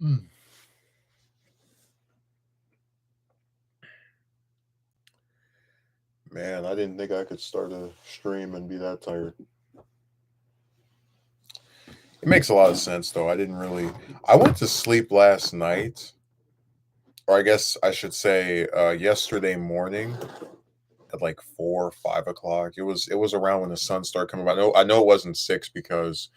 Mm. Man, I didn't think I could start a stream and be that tired. It makes a lot of sense, though. I didn't really. I went to sleep last night, or I guess I should say yesterday morning at like 4 or 5 o'clock. It was around when the sun started coming up. I know it wasn't 6 because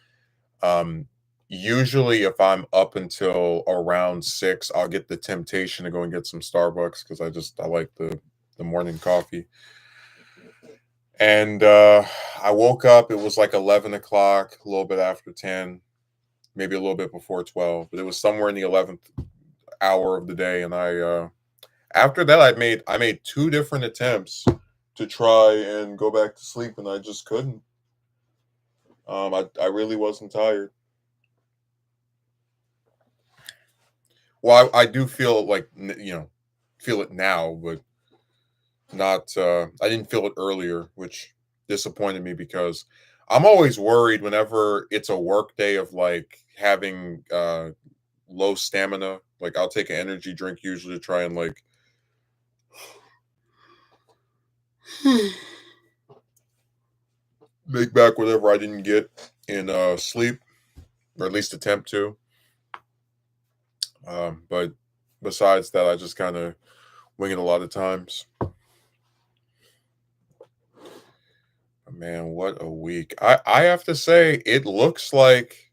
um usually if I'm up until around 6, I'll get the temptation to go and get some Starbucks because I like the morning coffee. And I woke up, it was like 11 o'clock, a little bit after 10, maybe a little bit before 12, but it was somewhere in the 11th hour of the day. And after that I made two different attempts to try and go back to sleep, and I just couldn't. I really wasn't tired. Well, I do feel like, feel it now, but not. I didn't feel it earlier, which disappointed me because I'm always worried whenever it's a work day of like having low stamina. Like I'll take an energy drink usually to try and like make back whatever I didn't get in sleep, or at least attempt to. But besides that, I just kind of wing it a lot of times. Man, what a week! I have to say, it looks like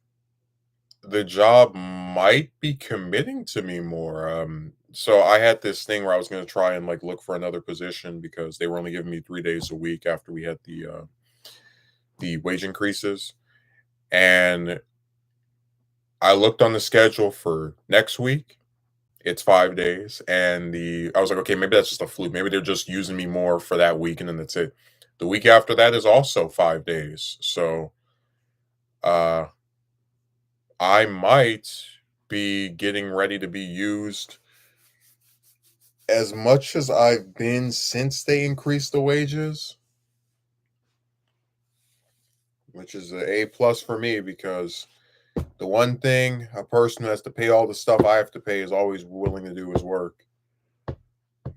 the job might be committing to me more. So I had this thing where I was going to try and like look for another position because they were only giving me 3 days a week after we had the wage increases, and I looked on the schedule for next week. It's 5 days, and the I was like, okay, maybe that's just a fluke. Maybe they're just using me more for that week, and then that's it. The week after that is also 5 days, so uh, I might be getting ready to be used as much as I've been since they increased the wages, which is an A plus for me because the one thing a person who has to pay all the stuff I have to pay is always willing to do is work.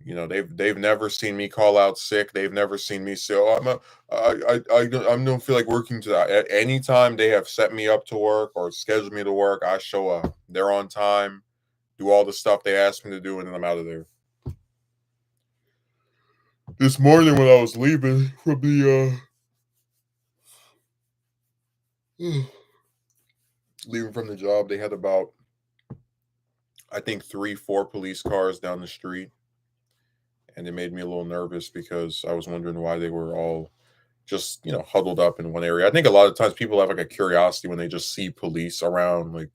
They've never seen me call out sick. They've never seen me say, "Oh, I don't feel like working today." At any time they have set me up to work or scheduled me to work, I show up. They're on time, do all the stuff they asked me to do, and then I'm out of there. This morning when I was leaving from leaving from the job, they had about, I think, 3, 4 police cars down the street, and it made me a little nervous because I was wondering why they were all just huddled up in one area. I think a lot of times people have like a curiosity when they just see police around. Like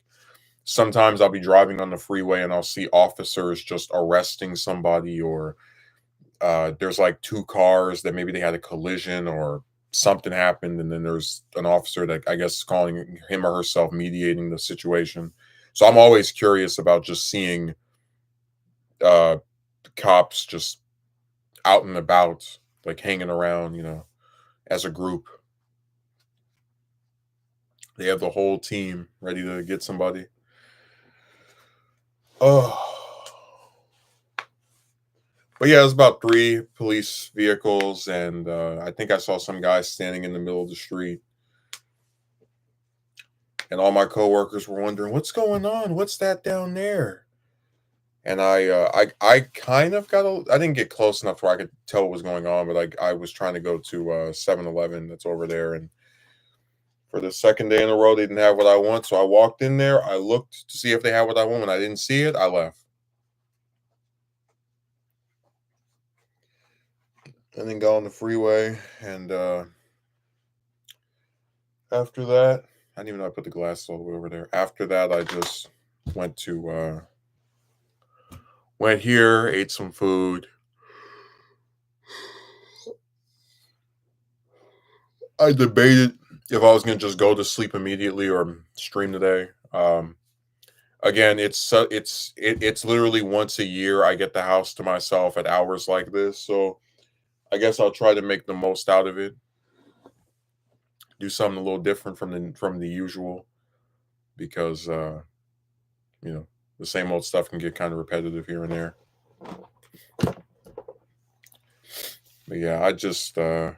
sometimes I'll be driving on the freeway and I'll see officers just arresting somebody, or there's like two cars that maybe they had a collision or something happened, and then there's an officer that I guess calling him or herself mediating the situation. So I'm always curious about just seeing uh cops just out and about, like hanging around, as a group. They have the whole team ready to get somebody. Oh, but yeah, it was about 3 police vehicles, and I think I saw some guy standing in the middle of the street, and all my coworkers were wondering, "What's going on? What's that down there?" And I kind of I didn't get close enough where I could tell what was going on, but I was trying to go to 7-Eleven that's over there, and for the second day in a row, they didn't have what I want. So I walked in there. I looked to see if they had what I want. When I didn't see it, I left. And then got on the freeway. And after that, I didn't even know I put the glasses all the way over there. After that, I just went to went here, ate some food. I debated if I was gonna just go to sleep immediately or stream today. Again, it's literally once a year I get the house to myself at hours like this, so I guess I'll try to make the most out of it. Do something a little different from the usual because you know The same old stuff can get kind of repetitive here and there. But yeah, I just man,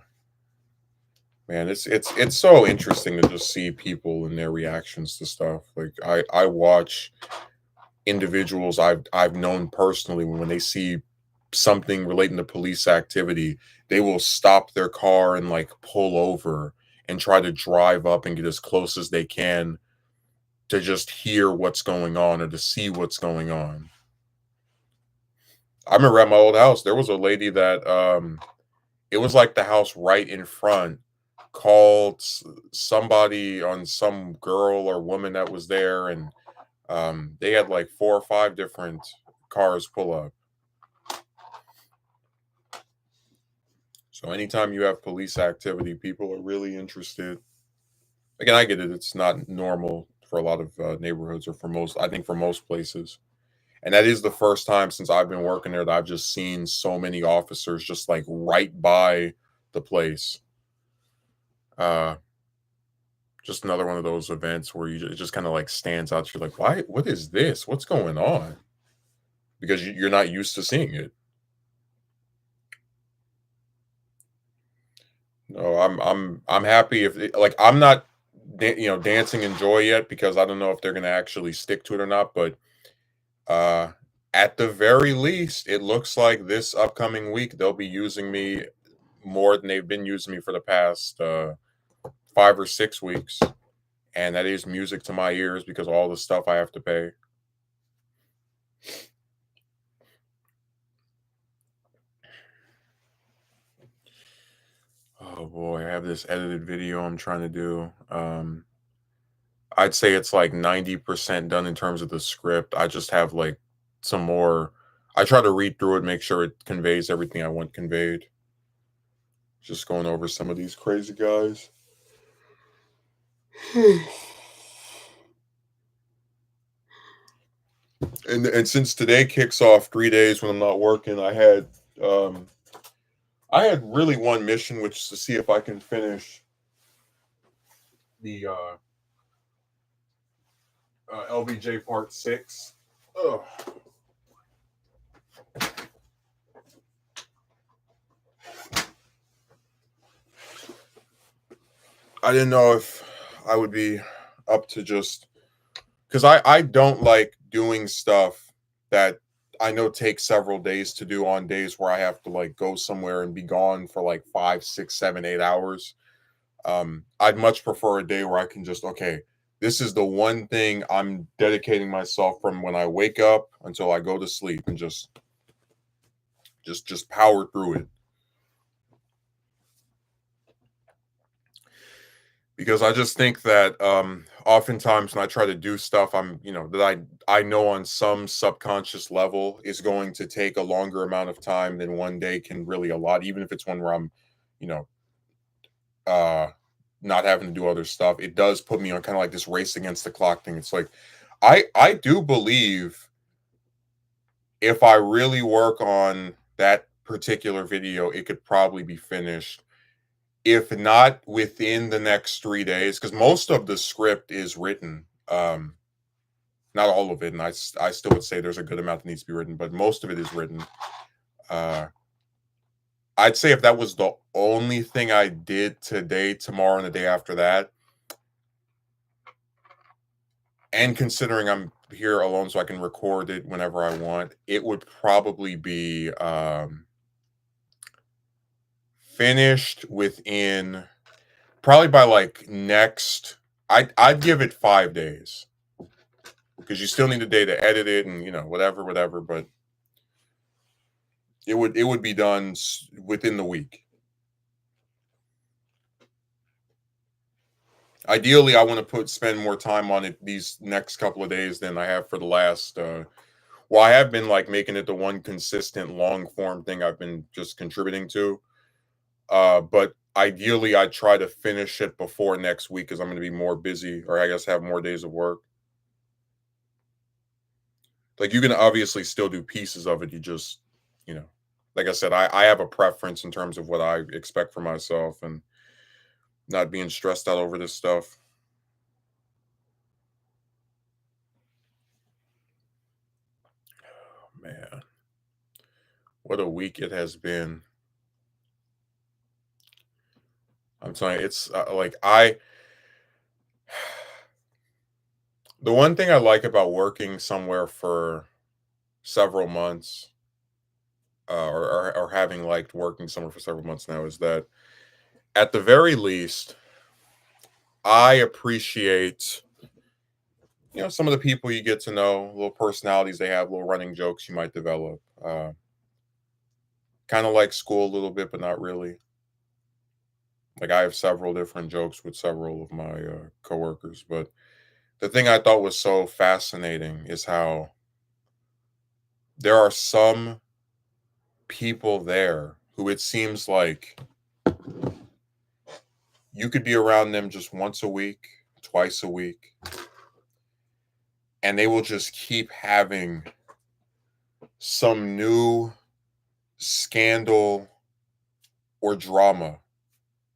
it's so interesting to just see people and their reactions to stuff. Like I watch individuals I've known personally when they see something relating to police activity, they will stop their car and like pull over and try to drive up and get as close as they can to just hear what's going on or to see what's going on. I remember at my old house, there was a lady that it was like the house right in front called somebody on some girl or woman that was there, and they had like 4 or 5 different cars pull up. So anytime you have police activity, people are really interested. Again, I get it; it's not normal for a lot of neighborhoods, or for most, I think, for most places. And that is the first time since I've been working there that I've just seen so many officers just like right by the place. Uh, just another one of those events where it just kind of like stands out. You're like, why? What is this? What's going on? Because you're not used to seeing it. No, I'm happy if like I'm not dancing in joy yet because I don't know if they're gonna actually stick to it or not. But uh, at the very least, it looks like this upcoming week they'll be using me more than they've been using me for the past 5 or 6 weeks, and that is music to my ears because of all the stuff I have to pay. Oh boy, I have this edited video I'm trying to do. I'd say it's like 90% done in terms of the script. I just have like some more. I try to read through it, make sure it conveys everything I want conveyed. Just going over some of these crazy guys. And since today kicks off 3 days when I'm not working, um I had really one mission, which is to see if I can finish the LBJ Part 6. Ugh. I didn't know if I would be up to just because I don't like doing stuff that I know takes several days to do on days where I have to like go somewhere and be gone for like 5, 6, 7, 8 hours. I'd much prefer a day where I can just okay, this is the one thing I'm dedicating myself from when I wake up until I go to sleep and just power through it. Because I just think that oftentimes when I try to do stuff, that I know on some subconscious level is going to take a longer amount of time than one day can really allot, even if it's one where I'm, you know, uh, not having to do other stuff. It does put me on kind of like this race against the clock thing. It's like I do believe if I really work on that particular video, it could probably be finished if not within the next 3 days, because most of the script is written. Not all of it, and I still would say there's a good amount that needs to be written, but most of it is written. Uh, I'd say if that was the only thing I did today, tomorrow, and the day after that, and considering I'm here alone so I can record it whenever I want, it would probably be finished within probably by like next. I'd give it 5 days because you still need a day to edit it and whatever. But it would be done within the week. Ideally, I want to spend more time on it these next couple of days than I have for the last. Well, I have been like making it the one consistent long form thing I've been just contributing to. But ideally, I try to finish it before next week because I'm going to be more busy, or I guess have more days of work. Like you can obviously still do pieces of it. You just, you know, like I said, I have a preference in terms of what I expect for myself and not being stressed out over this stuff. Man, what a week it has been. I'm telling you, it's like the one thing I like about working somewhere for several months, or having liked working somewhere for several months now, is that at the very least, I appreciate, some of the people you get to know, little personalities they have, little running jokes you might develop. Kind of like school a little bit, but not really. Like I have several different jokes with several of my coworkers, but the thing I thought was so fascinating is how there are some people there who it seems like you could be around them just once a week, twice a week, and they will just keep having some new scandal or drama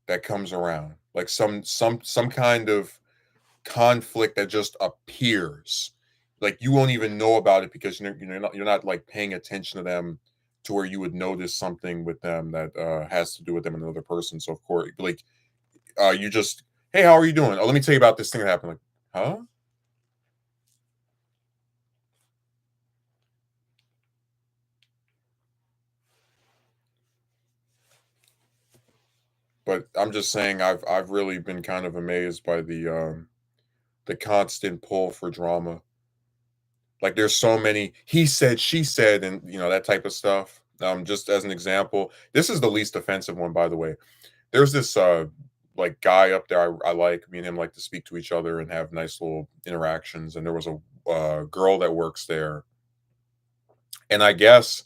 that comes around. Like some kind of conflict that just appears. Like you won't even know about it because you're not like paying attention to them to where you would notice something with them that has to do with them and another person. So of course, like you just, hey, how are you doing? Oh, let me tell you about this thing that happened. Like, huh? But I'm just saying, I've really been kind of amazed by the constant pull for drama. Like there's so many he said, she said, and that type of stuff. Just as an example, this is the least offensive one, by the way. There's this like guy up there I like. Me and him like to speak to each other and have nice little interactions. And there was a girl that works there, and I guess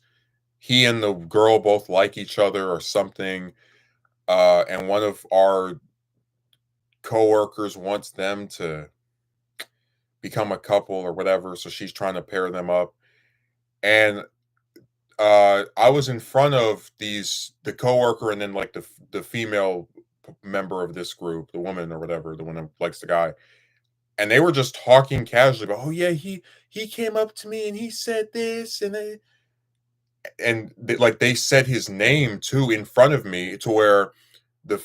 he and the girl both like each other or something. And one of our coworkers wants them to become a couple or whatever, so she's trying to pair them up. And I was in front of the coworker and then like the female member of this group, the woman or whatever, the one that likes the guy, and they were just talking casually about, oh yeah, he came up to me and he said this like they said his name too in front of me to where the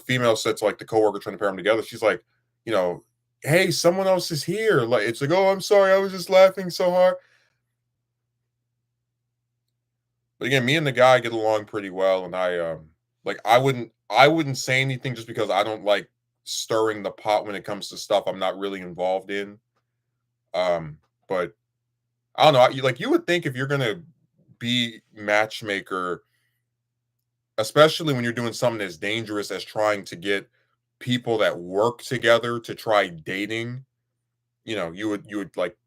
female said to like the coworker trying to pair them together, she's like, you know, hey, someone else is here. Like it's like, oh, I'm sorry, I was just laughing so hard. But again, me and the guy get along pretty well, and like I wouldn't say anything just because I don't like stirring the pot when it comes to stuff I'm not really involved in. But I don't know. You would think if you're gonna be matchmaker, especially when you're doing something as dangerous as trying to get people that work together to try dating, you would like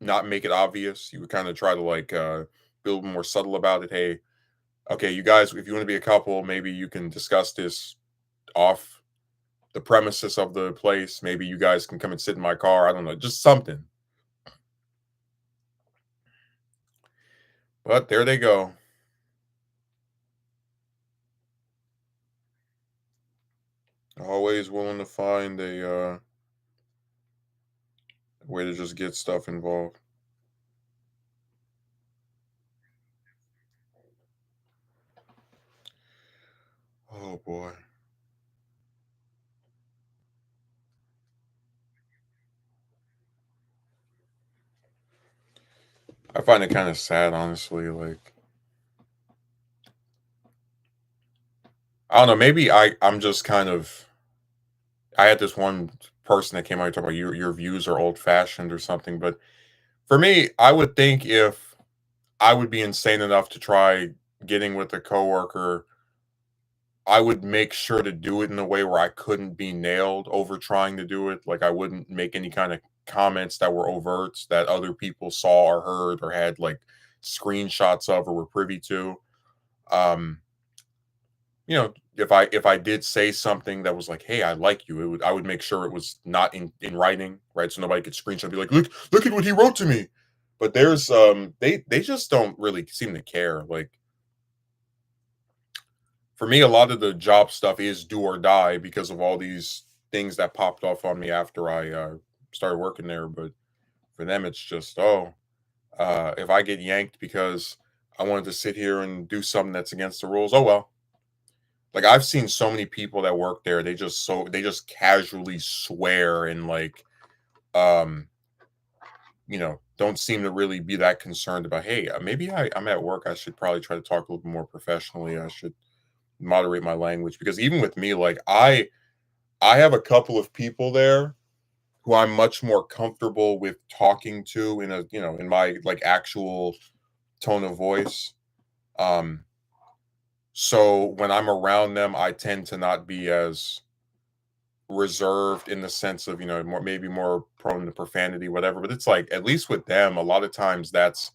not make it obvious. You would kind of try to like be a little more subtle about it. Hey, okay, you guys, if you want to be a couple, maybe you can discuss this off the premises of the place. Maybe you guys can come and sit in my car. I don't know, just something. But there they go. Always willing to find a way to just get stuff involved. Oh boy. I find it kind of sad, honestly. Like, I don't know. Maybe I'm just kind of. I had this one person that came out and talked about your views are old fashioned or something. But for me, I would think if I would be insane enough to try getting with a coworker, I would make sure to do it in a way where I couldn't be nailed over trying to do it. Like I wouldn't make any kind of comments that were overt that other people saw or heard or had like screenshots of or were privy to. Um, if I did say something that was like, "Hey, I like you," I would make sure it was not in writing, right? So nobody could screenshot and be like, "Look at what he wrote to me." But there's they just don't really seem to care. Like for me, a lot of the job stuff is do or die because of all these things that popped off on me after I started working there. But for them, it's just, oh. If I get yanked because I wanted to sit here and do something that's against the rules, oh well. Like I've seen so many people that work there, they just casually swear and like um don't seem to really be that concerned about, hey, maybe I'm at work. I should probably try to talk a little bit more professionally. I should moderate my language because even with me, like I have a couple of people there who I'm much more comfortable with talking to in a in my like actual tone of voice. Um, so when I'm around them, I tend to not be as reserved in the sense of more maybe more prone to profanity, whatever. But it's like at least with them, a lot of times that's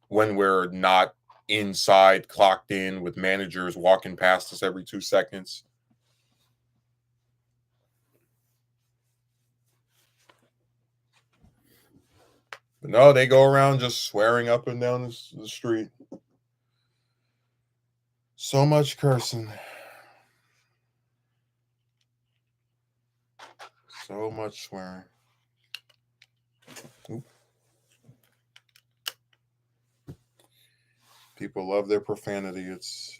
when we're not inside clocked in with managers walking past us every 2 seconds. But no, they go around just swearing up and down the street. So much cursing. So much swearing. Oop. People love their profanity. It's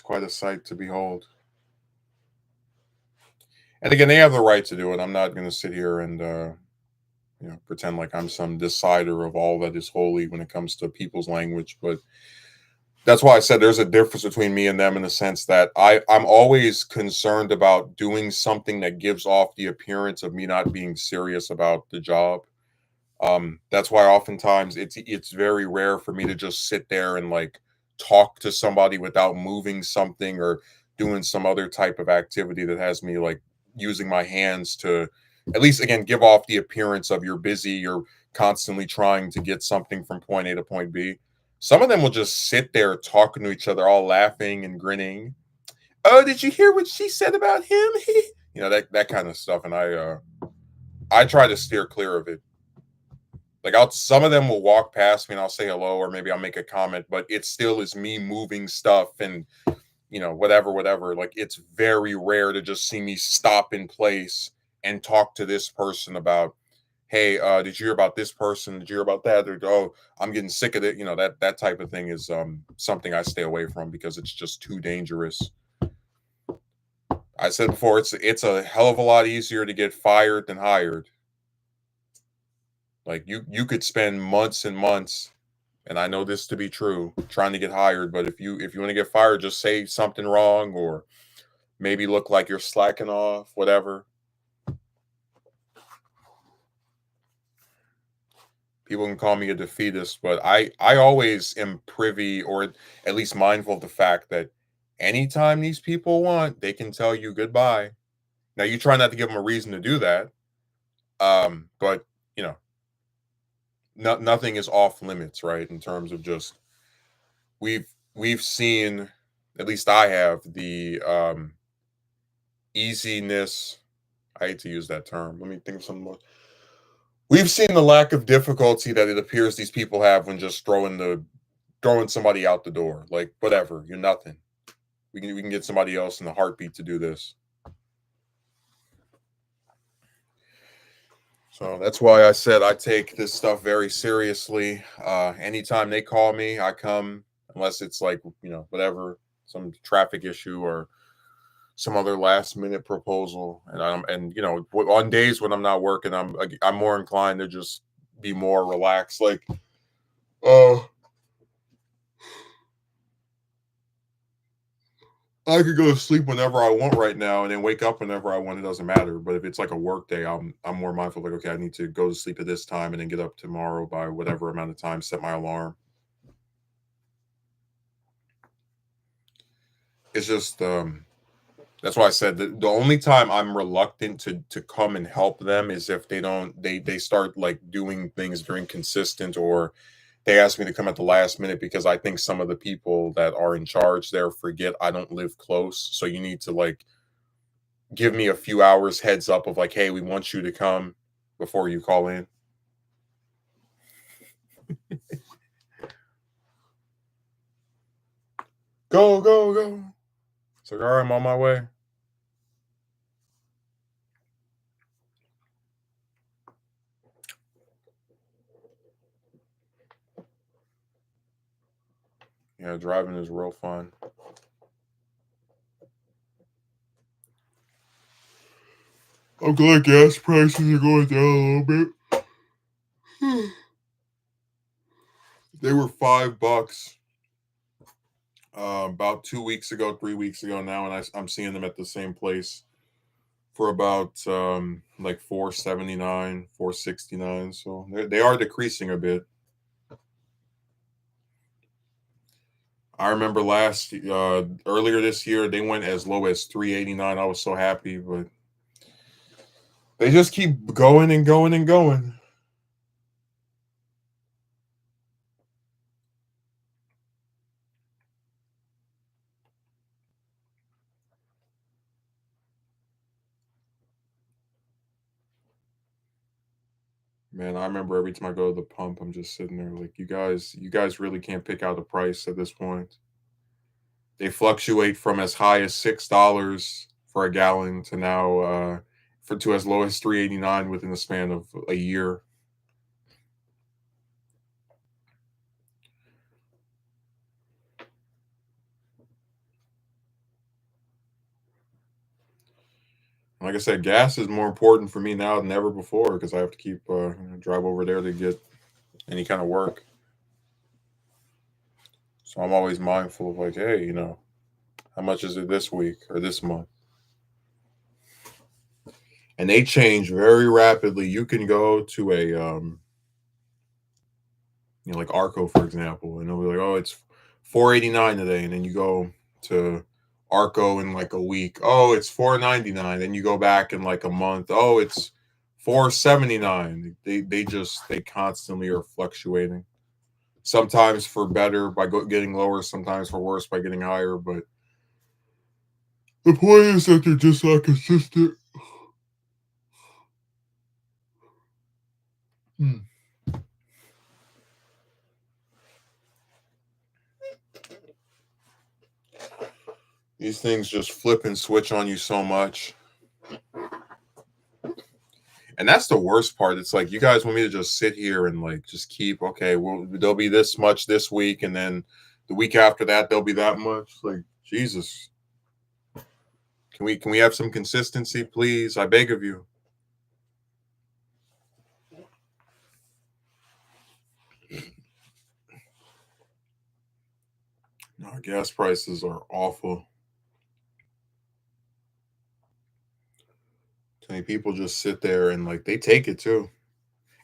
quite a sight to behold. And again, they have the right to do it. I'm not going to sit here and pretend like I'm some decider of all that is holy when it comes to people's language. But that's why I said there's a difference between me and them in the sense that I'm always concerned about doing something that gives off the appearance of me not being serious about the job. That's why oftentimes it's very rare for me to just sit there and like talk to somebody without moving something or doing some other type of activity that has me like using my hands to at least again give off the appearance of you're busy, you're constantly trying to get something from point A to point B. Some of them will just sit there talking to each other, all laughing and grinning. Oh, did you hear what she said about him? That kind of stuff, and I try to steer clear of it. Like I'll some of them will walk past me and I'll say hello or maybe I'll make a comment, but it still is me moving stuff and whatever. Like it's very rare to just see me stop in place and talk to this person about, hey, did you hear about this person? Did you hear about that? Or oh, I'm getting sick of it. That type of thing is something I stay away from because it's just too dangerous. I said before, it's a hell of a lot easier to get fired than hired. Like you could spend months and months, and I know this to be true, trying to get hired, but if you want to get fired, just say something wrong or maybe look like you're slacking off, whatever. People can call me a defeatist, but I always am privy or at least mindful of the fact that anytime these people want, they can tell you goodbye. Now you try not to give them a reason to do that. But you know, nothing is off limits, right? In terms of just we've seen, at least I have, the easiness. I hate to use that term. Let me think of something more. We've seen the lack of difficulty that it appears these people have when just throwing somebody out the door. Like whatever, you're nothing. We can get somebody else in the heartbeat to do this. So that's why I said I take this stuff very seriously. Anytime they call me, I come, unless it's like, whatever, some traffic issue or some other last minute proposal. And on days when I'm not working, I'm more inclined to just be more relaxed. Like, oh, I could go to sleep whenever I want right now and then wake up whenever I want. It doesn't matter. But if it's like a work day, I'm more mindful. Like, okay, I need to go to sleep at this time and then get up tomorrow by whatever amount of time. Set my alarm. It's just that's why I said the only time I'm reluctant to come and help them is if they start like doing things very inconsistent or they ask me to come at the last minute because I think some of the people that are in charge there forget I don't live close. So you need to like give me a few hours heads up of like, hey, we want you to come before you call in. Go, go, go. It's like, all right, I'm on my way. Yeah, driving is real fun. I'm glad gas prices are going down a little bit. They were $5 about 2 weeks ago, 3 weeks ago now, and I'm seeing them at the same place for about like 4.79, 4.69. So they are decreasing a bit. I remember earlier this year they went as low as 3.89. I was so happy, but they just keep going and going and going. Man, I remember every time I go to the pump, I'm just sitting there like, you guys really can't pick out a price at this point. They fluctuate from as high as $6 for a gallon to now for to as low as 3.89 within the span of a year. Like I said, gas is more important for me now than ever before because I have to keep drive over there to get any kind of work. So I'm always mindful of like, hey, how much is it this week or this month? And they change very rapidly. You can go to a like Arco, for example, and they'll be like, oh, it's 4.89 today, and then you go to Arco in like a week, oh, it's 4.99. Then you go back in like a month, oh, it's 4.79. They constantly are fluctuating. Sometimes for better by getting lower, sometimes for worse by getting higher. But the point is that they're just not consistent. Hmm. These things just flip and switch on you so much. And that's the worst part. It's like you guys want me to just sit here and like just keep okay, well, there'll be this much this week, and then the week after that there'll be that much. Like, Jesus. Can we have some consistency, please? I beg of you. No, gas prices are awful. I mean, people just sit there and like they take it too.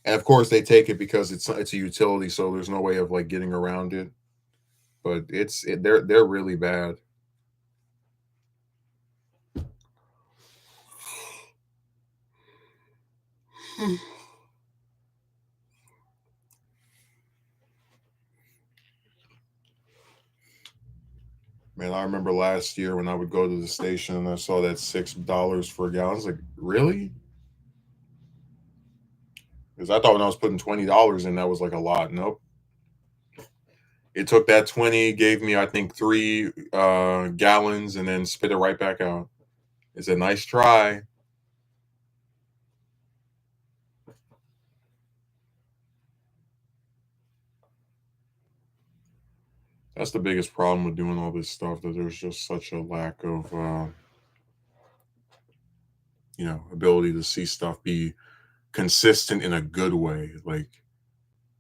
And of course they take it because it's a utility, so there's no way of like getting around it. But they're really bad. Man, I remember last year when I would go to the station and I saw that $6 for a gallon. I was like, really? Because I thought when I was putting $20 in, that was like a lot. Nope. It took that 20, gave me I think 3 gallons, and then spit it right back out. It's a nice try. That's the biggest problem with doing all this stuff. That there's just such a lack of ability to see stuff be consistent in a good way. Like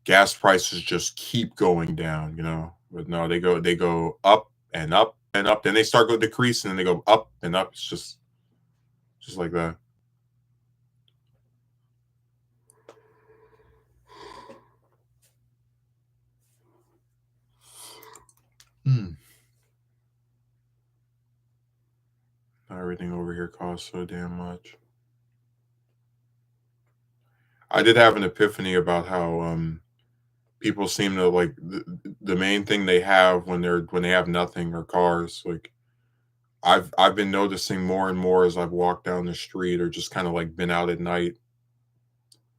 gas prices just keep going down. But no, they go up and up and up. Then they start go decreasing, and they go up and up. It's just like that. Hmm. Everything over here costs so damn much. I did have an epiphany about how people seem to like the main thing they have when they have nothing are cars. Like I've been noticing more and more as I've walked down the street or just kind of like been out at night,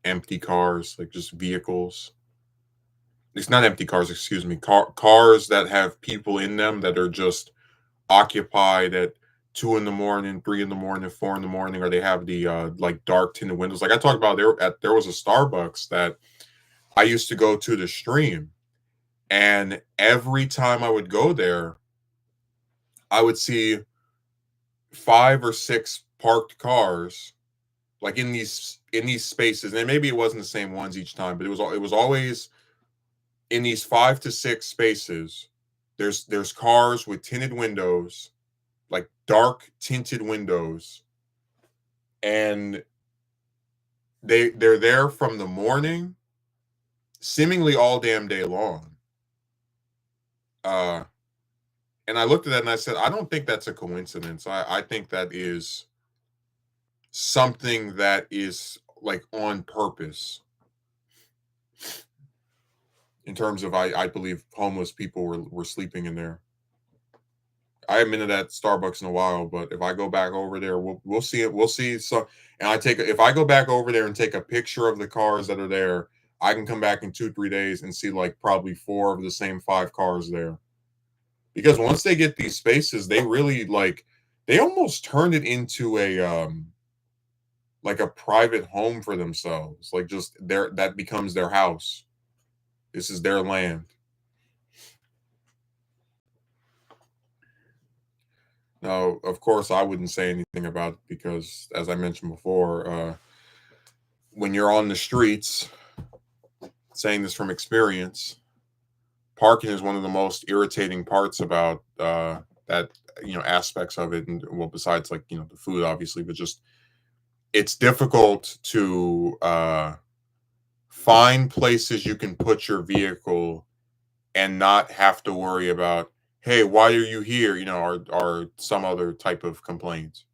empty cars, like just vehicles. It's not empty cars, excuse me. Cars that have people in them that are just occupied at 2 in the morning, 3 in the morning, 4 in the morning, or they have the like dark tinted windows. Like I talked about, there was a Starbucks that I used to go to stream, And every time I would go there, I would see 5 or 6 parked cars, like, in these spaces, and maybe it wasn't the same ones each time, but it was always in these 5 to 6 spaces. There's cars with tinted windows, like, dark tinted windows, and they're there from the morning, seemingly all damn day long. Uh, and I looked at that and I said, "I don't think that's a coincidence. I think that is something that is, like, on purpose in terms of I believe homeless people were sleeping in there. I haven't been to that Starbucks in a while, but if I go back over there, we'll see it. We'll see some. And if I go back over there and take a picture of the cars that are there, I can come back in 2 3 days and see like probably 4 of the same 5 cars there. Because once they get these spaces, they really like they almost turned it into a like a private home for themselves. Like just their that becomes their house. This is their land. Now, of course, I wouldn't say anything about it because, as I mentioned before, when you're on the streets, saying this from experience, parking is one of the most irritating parts about that aspects of it, and well, besides like the food, obviously, but just it's difficult to find places you can put your vehicle and not have to worry about, hey, why are you here? Or some other type of complaints.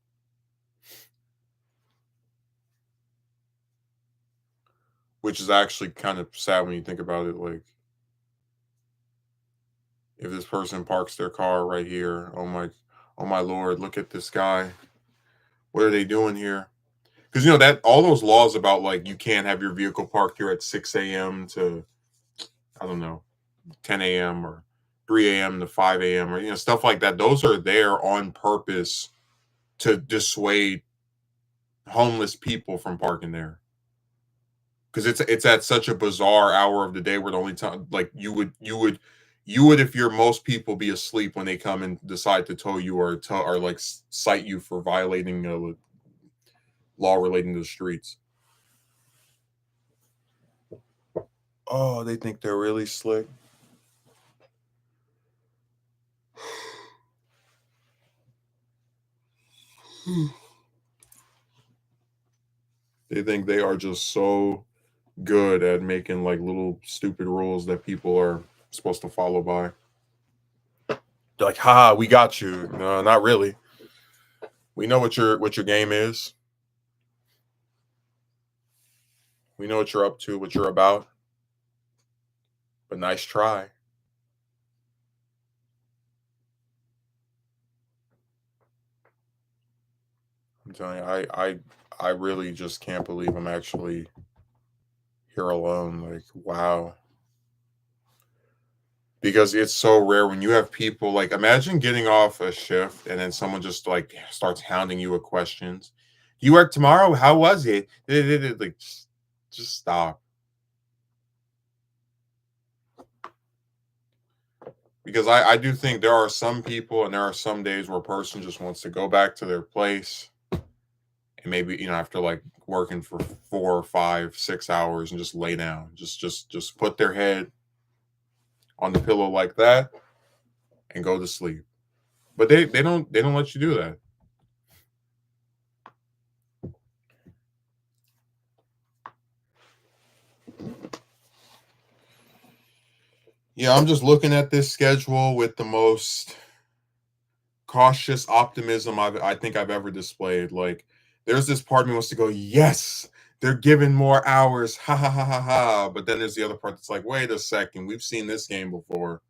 Which is actually kind of sad when you think about it. Like, if this person parks their car right here, oh my lord, look at this guy. What are they doing here? Because that all those laws about like you can't have your vehicle parked here at 6 a.m. to I don't know 10 a.m. or 3 a.m. to 5 a.m. or stuff like that. Those are there on purpose to dissuade homeless people from parking there. Because it's at such a bizarre hour of the day where the only time like you would if you're most people be asleep when they come and decide to tow you or like cite you for violating law relating to the streets. Oh, they think they're really slick. They think they are just so good at making like little stupid rules that people are supposed to follow by. They're like, haha, we got you. No, not really. We know what your game is. We know what you're up to, what you're about. But nice try. I'm telling you, I really just can't believe I'm actually here alone. Like, wow. Because it's so rare when you have people like imagine getting off a shift and then someone just like starts hounding you with questions. You work tomorrow? How was it? Like just stop. Because I do think there are some people and there are some days where a person just wants to go back to their place and maybe after like working for 4 5 6 hours and just lay down. Just put their head on the pillow like that and go to sleep. But they don't let you do that. Yeah, I'm just looking at this schedule with the most cautious optimism I think I've ever displayed. Like, there's this part of me wants to go, yes, they're giving more hours, ha ha ha ha ha. But then there's the other part that's like, wait a second, we've seen this game before.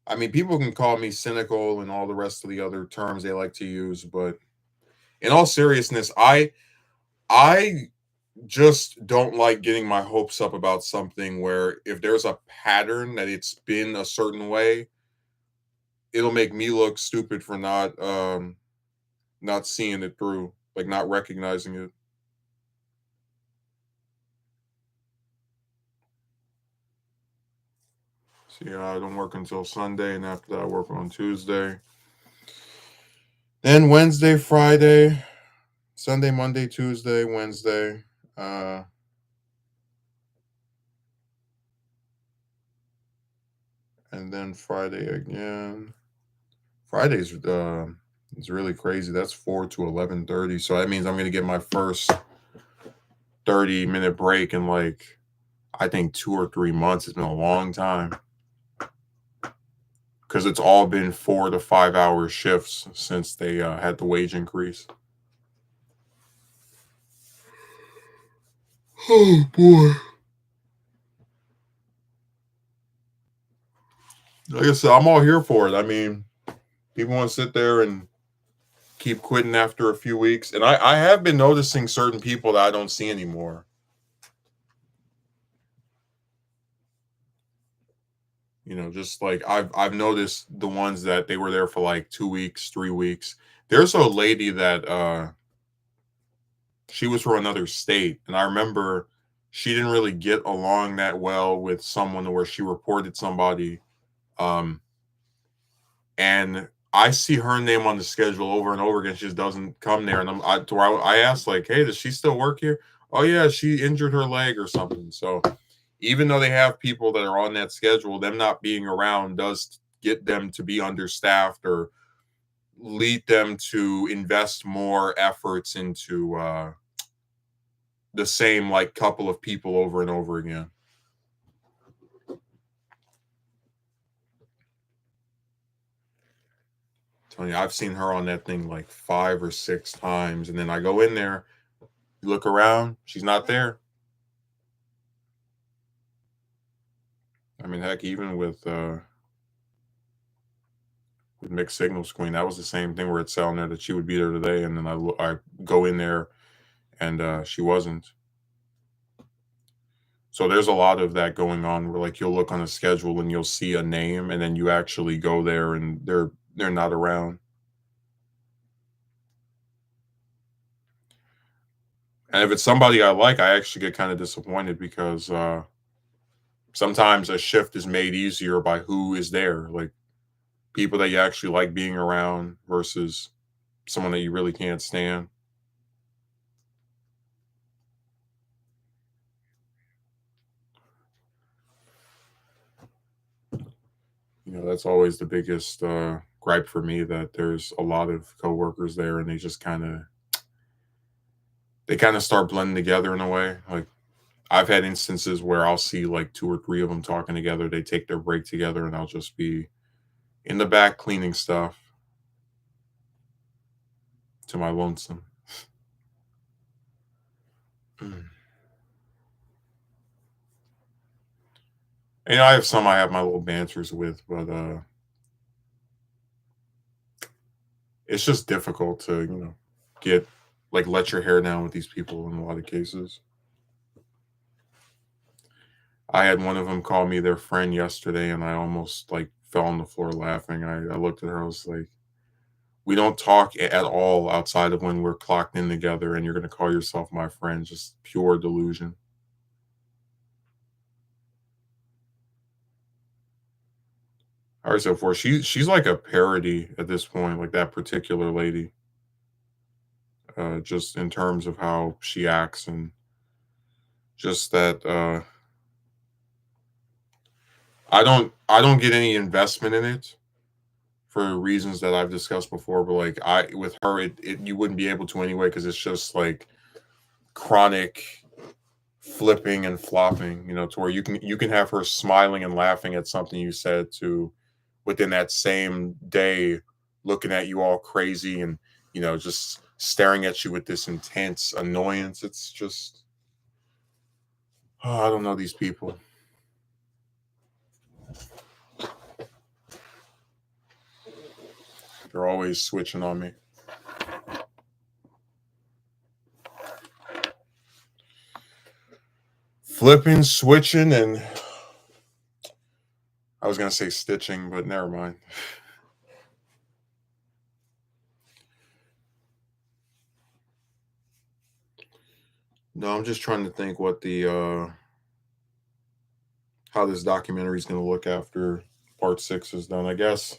I mean, people can call me cynical and all the rest of the other terms they like to use, but in all seriousness, I just don't like getting my hopes up about something where if there's a pattern that it's been a certain way, it'll make me look stupid for not seeing it through, like not recognizing it. So yeah, I don't work until Sunday, and after that, I work on Tuesday. Then Wednesday, Friday, Sunday, Monday, Tuesday, Wednesday, uh, and then Friday again. Friday's it's really crazy. That's 4 to 11:30. So that means I'm gonna get my first 30-minute break in like I think 2 or 3 months. It's been a long time because it's all been 4 to 5 hour shifts since they had the wage increase. Oh boy! Like I said, I'm all here for it. I mean, people want to sit there and keep quitting after a few weeks, and I have been noticing certain people that I don't see anymore. Just like I've noticed the ones that they were there for like 2 weeks, 3 weeks. There's a lady that she was from another state, and I remember she didn't really get along that well with someone where she reported somebody. Um, and I see her name on the schedule over and over again. She just doesn't come there, and I asked like, "Hey, does she still work here?" Oh yeah, she injured her leg or something. So even though they have people that are on that schedule, them not being around does get them to be understaffed or lead them to invest more efforts into the same like couple of people over and over again. Telling you, I've seen her on that thing like 5 or 6 times, and then I go in there, look around, she's not there. I mean, heck, even with mixed signals queen, that was the same thing where it's telling there that she would be there today, and then I go in there and she wasn't. So there's a lot of that going on where like you'll look on a schedule and you'll see a name, and then you actually go there and they're not around. And if it's somebody I like, I actually get kind of disappointed because sometimes a shift is made easier by who is there, like people that you actually like being around versus someone that you really can't stand. That's always the biggest gripe for me, that there's a lot of coworkers there and they kind of start blending together in a way. Like I've had instances where I'll see like two or three of them talking together. They take their break together, and I'll just be in the back cleaning stuff to my lonesome. Mm. And I have some I have my little banters with, but it's just difficult to get like let your hair down with these people in a lot of cases. I had one of them call me their friend yesterday, and I almost like fell on the floor laughing. I looked at her. I was like, "We don't talk at all outside of when we're clocked in together, and you're going to call yourself my friend? Just pure delusion." All right, so for she's like a parody at this point, like that particular lady, just in terms of how she acts and just that. I don't get any investment in it for reasons that I've discussed before, but like I with her, it you wouldn't be able to anyway because it's just like chronic flipping and flopping, to where you can have her smiling and laughing at something you said to within that same day looking at you all crazy and just staring at you with this intense annoyance. It's just I don't know these people. They're always switching on me. Flipping, switching, and I was gonna say stitching, but never mind. No, I'm just trying to think what the how this documentary is going to look after part 6 is done. I guess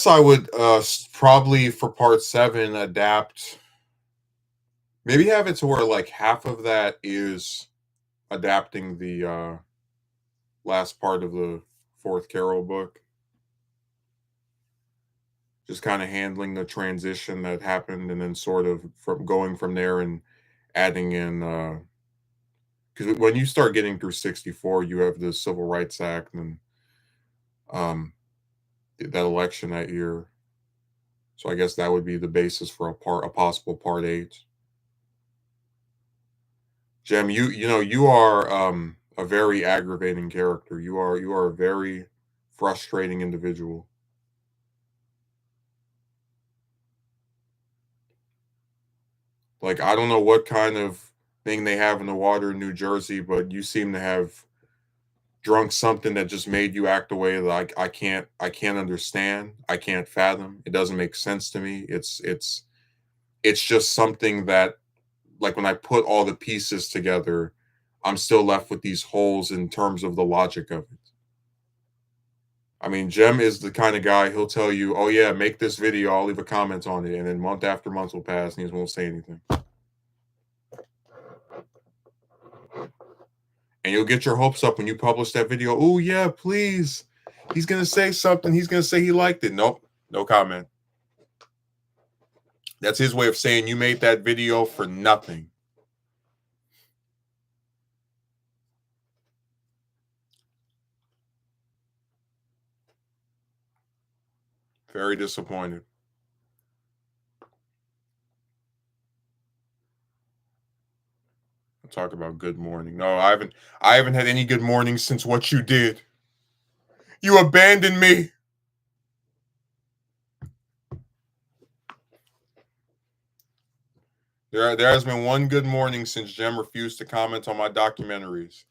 I would probably for part 7 adapt, maybe have it to where like half of that is adapting the last part of the fourth Carol book, just kind of handling the transition that happened, and then sort of from going from there and adding in because when you start getting through 64, you have the Civil Rights Act and um that election that year. So I guess that would be the basis for a possible part 8. Jem, you know you are a very aggravating character. You are a very frustrating individual. Like, I don't know what kind of thing they have in the water in New Jersey, but you seem to have drunk something that just made you act a way like I can't understand. I can't fathom. It doesn't make sense to me. It's just something that, like, when I put all the pieces together, I'm still left with these holes in terms of the logic of it. I mean, Jem is the kind of guy, he'll tell you, "Oh yeah, make this video. I'll leave a comment on it," and then month after month will pass, and he won't say anything. And you'll get your hopes up when you publish that video. Oh yeah, please. He's gonna say something. He's gonna say he liked it. Nope, no comment. That's his way of saying you made that video for nothing. Very disappointed. Talk about good morning. No, I haven't had any good mornings since what you did. You abandoned me. There has been one good morning since Jem refused to comment on my documentaries.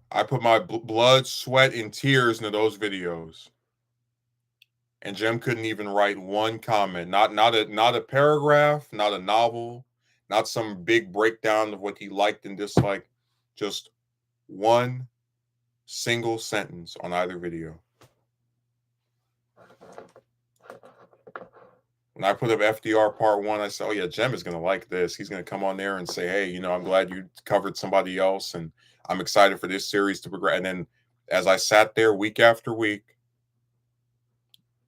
I put my blood, sweat, and tears into those videos, and Jem couldn't even write one comment. Not a paragraph, not a novel, not some big breakdown of what he liked and disliked. Just one single sentence on either video. When I put up FDR part 1, I said, "Oh yeah, Jem is gonna like this. He's gonna come on there and say, hey, I'm glad you covered somebody else, and I'm excited for this series to progress." And then, as I sat there week after week,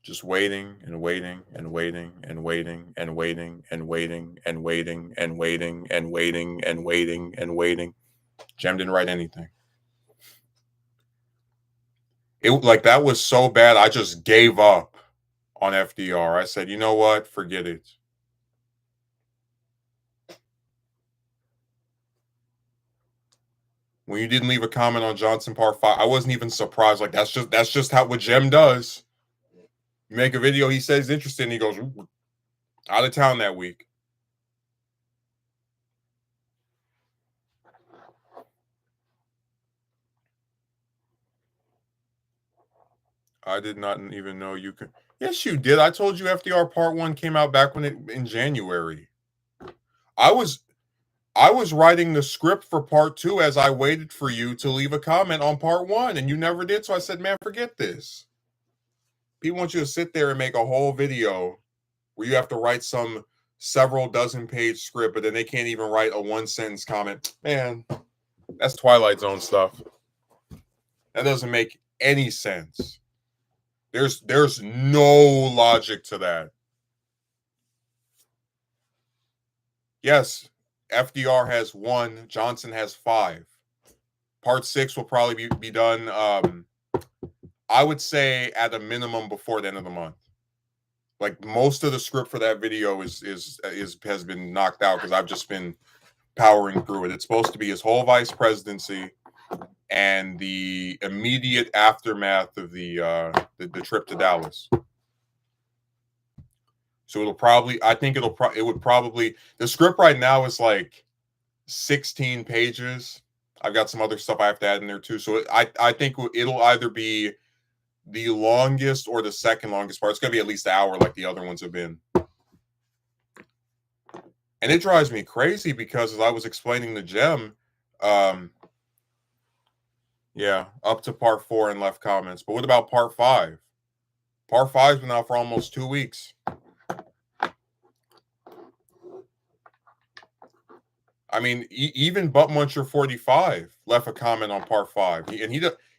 just waiting and waiting and waiting and waiting and waiting and waiting and waiting and waiting and waiting and waiting and waiting, Jem didn't write anything. It like that was so bad, I just gave up on FDR. I said, you know what? Forget it. When you didn't leave a comment on Johnson Part 5, I wasn't even surprised. Like, that's just how what Jem does. You make a video, he says interested, and he goes out of town that week. I did not even know you could. Yes, you did. I told you FDR Part 1 came out back in January. I was I was writing the script for part 2 as I waited for you to leave a comment on part 1, and you never did. So I said, man, forget this. People want you to sit there and make a whole video where you have to write some several dozen page script, but then they can't even write a 1 sentence comment. Man, that's Twilight Zone stuff. That doesn't make any sense. There's no logic to that. Yes, FDR has 1, Johnson has 5. Part 6 will probably be done, I would say at a minimum before the end of the month. Like, most of the script for that video is has been knocked out because I've just been powering through it. It's supposed to be his whole vice presidency and the immediate aftermath of the trip to Dallas. So it'll probably, I think it would probably, the script right now is like 16 pages. I've got some other stuff I have to add in there too. So I think it'll either be the longest or the second longest part. It's going to be at least an hour like the other ones have been. And it drives me crazy because as I was explaining the gem, um, yeah, up to part 4 and left comments. But what about part 5? Part 5's been out for almost 2 weeks. I mean, even Butt Muncher 45 left a comment on part 5.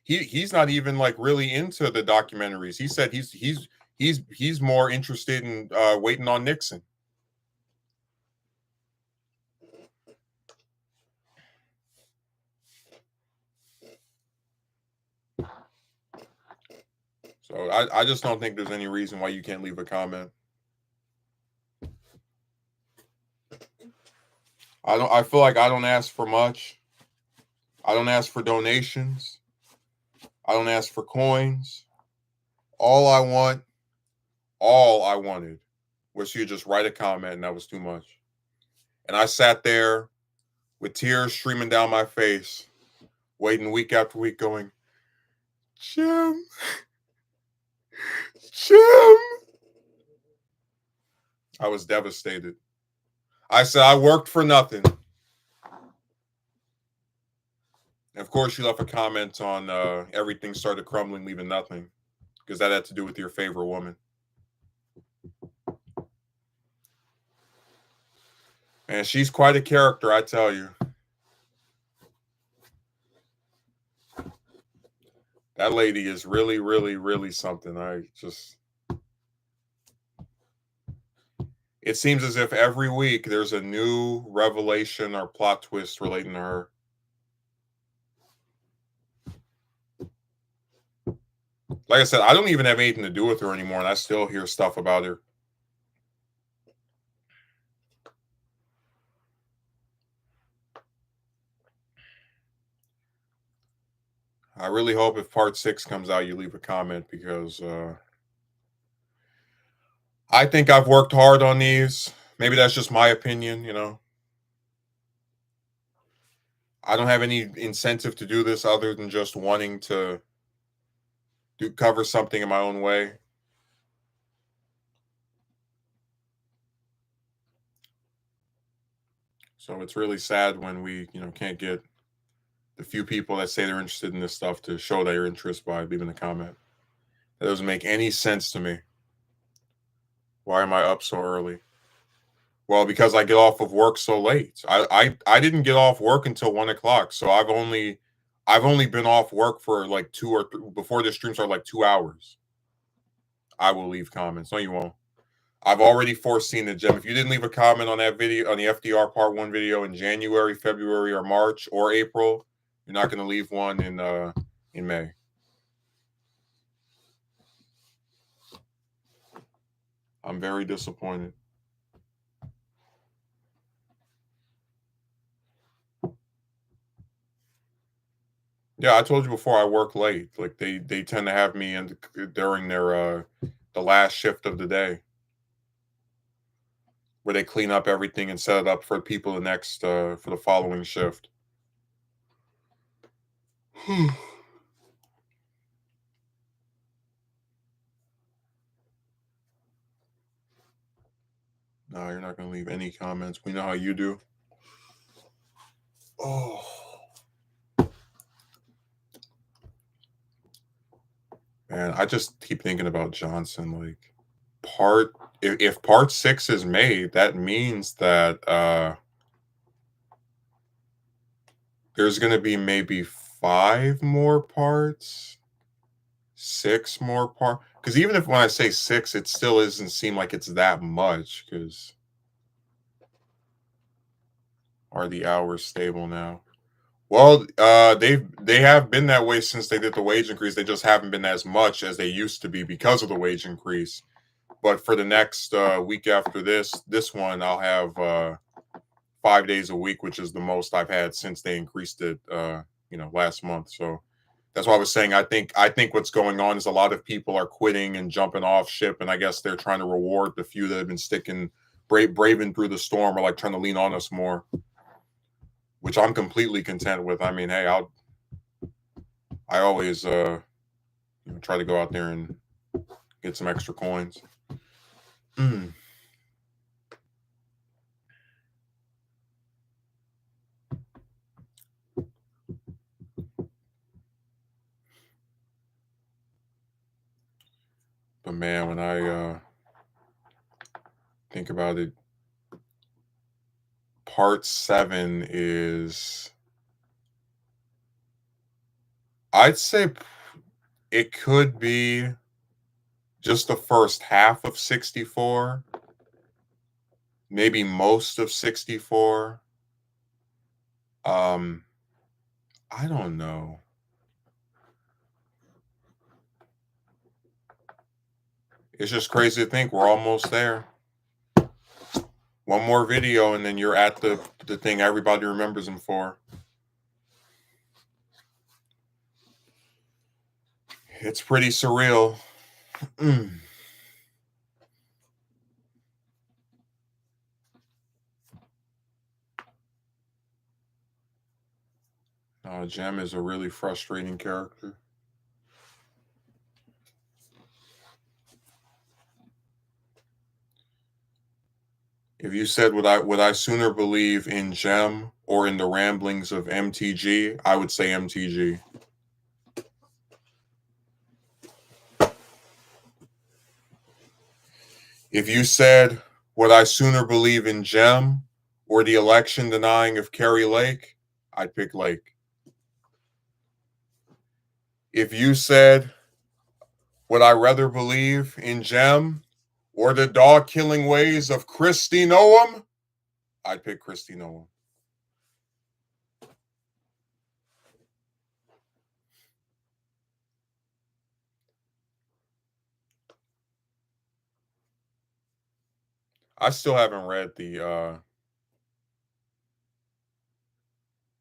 He's not even like really into the documentaries. He said he's more interested in waiting on Nixon. So I just don't think there's any reason why you can't leave a comment. I feel like I don't ask for much. I don't ask for donations. I don't ask for coins. All I want, all I wanted was you to just write a comment, and that was too much. And I sat there with tears streaming down my face, waiting week after week, going, Jim, Jim. I was devastated. I said, I worked for nothing. And of course, you left a comment on everything started crumbling, leaving nothing, because that had to do with your favorite woman. And she's quite a character, I tell you. That lady is really, really, really something. It seems as if every week there's a new revelation or plot twist relating to her. Like I said, I don't even have anything to do with her anymore, and I still hear stuff about her. I really hope if part 6 comes out, you leave a comment because I think I've worked hard on these. Maybe that's just my opinion, you know. I don't have any incentive to do this other than just wanting to cover something in my own way. So it's really sad when we, can't get the few people that say they're interested in this stuff to show their interest by leaving a comment. That doesn't make any sense to me. Why am I up so early? Well, because I get off of work so late. I didn't get off work until 1 o'clock, so I've only been off work for like 2 or 3 before the stream started, like 2 hours. I will leave comments. No, you won't. I've already foreseen the gem. If you didn't leave a comment on that video, on the FDR Part 1 video in January, February, or March or April, you're not going to leave one in May. I'm very disappointed. Yeah, I told you before I work late. Like they tend to have me in during their the last shift of the day, where they clean up everything and set it up for people the next for the following shift. No, you're not going to leave any comments. We know how you do. Oh. Man, I just keep thinking about Johnson. Like, if part 6 is made, that means that there's gonna be maybe 5 more parts, 6 more parts. Because even if when I say 6, it still doesn't seem like it's that much. Because are the hours stable now? Well, they have been that way since they did the wage increase. They just haven't been as much as they used to be because of the wage increase. But for the next week after this one, I'll have 5 days a week, which is the most I've had since they increased it, last month. So that's why I was saying I think what's going on is a lot of people are quitting and jumping off ship, and I guess they're trying to reward the few that have been sticking, braving through the storm, or like trying to lean on us more, which I'm completely content with. I mean, hey, I always try to go out there and get some extra coins. Mm. But man, when I think about it, part 7 is, I'd say it could be just the first half of 64, maybe most of 64. Um, I don't know. It's just crazy to think we're almost there. One more video, and then you're at the thing everybody remembers him for. It's pretty surreal. JEM is a really frustrating character. If you said would I sooner believe in JEM or in the ramblings of MTG, I would say MTG. If you said would I sooner believe in JEM or the election denying of Kerry Lake, I'd pick Lake. If you said would I rather believe in JEM or the dog killing ways of Christy Noam, I'd pick Christy Noam. I still haven't read the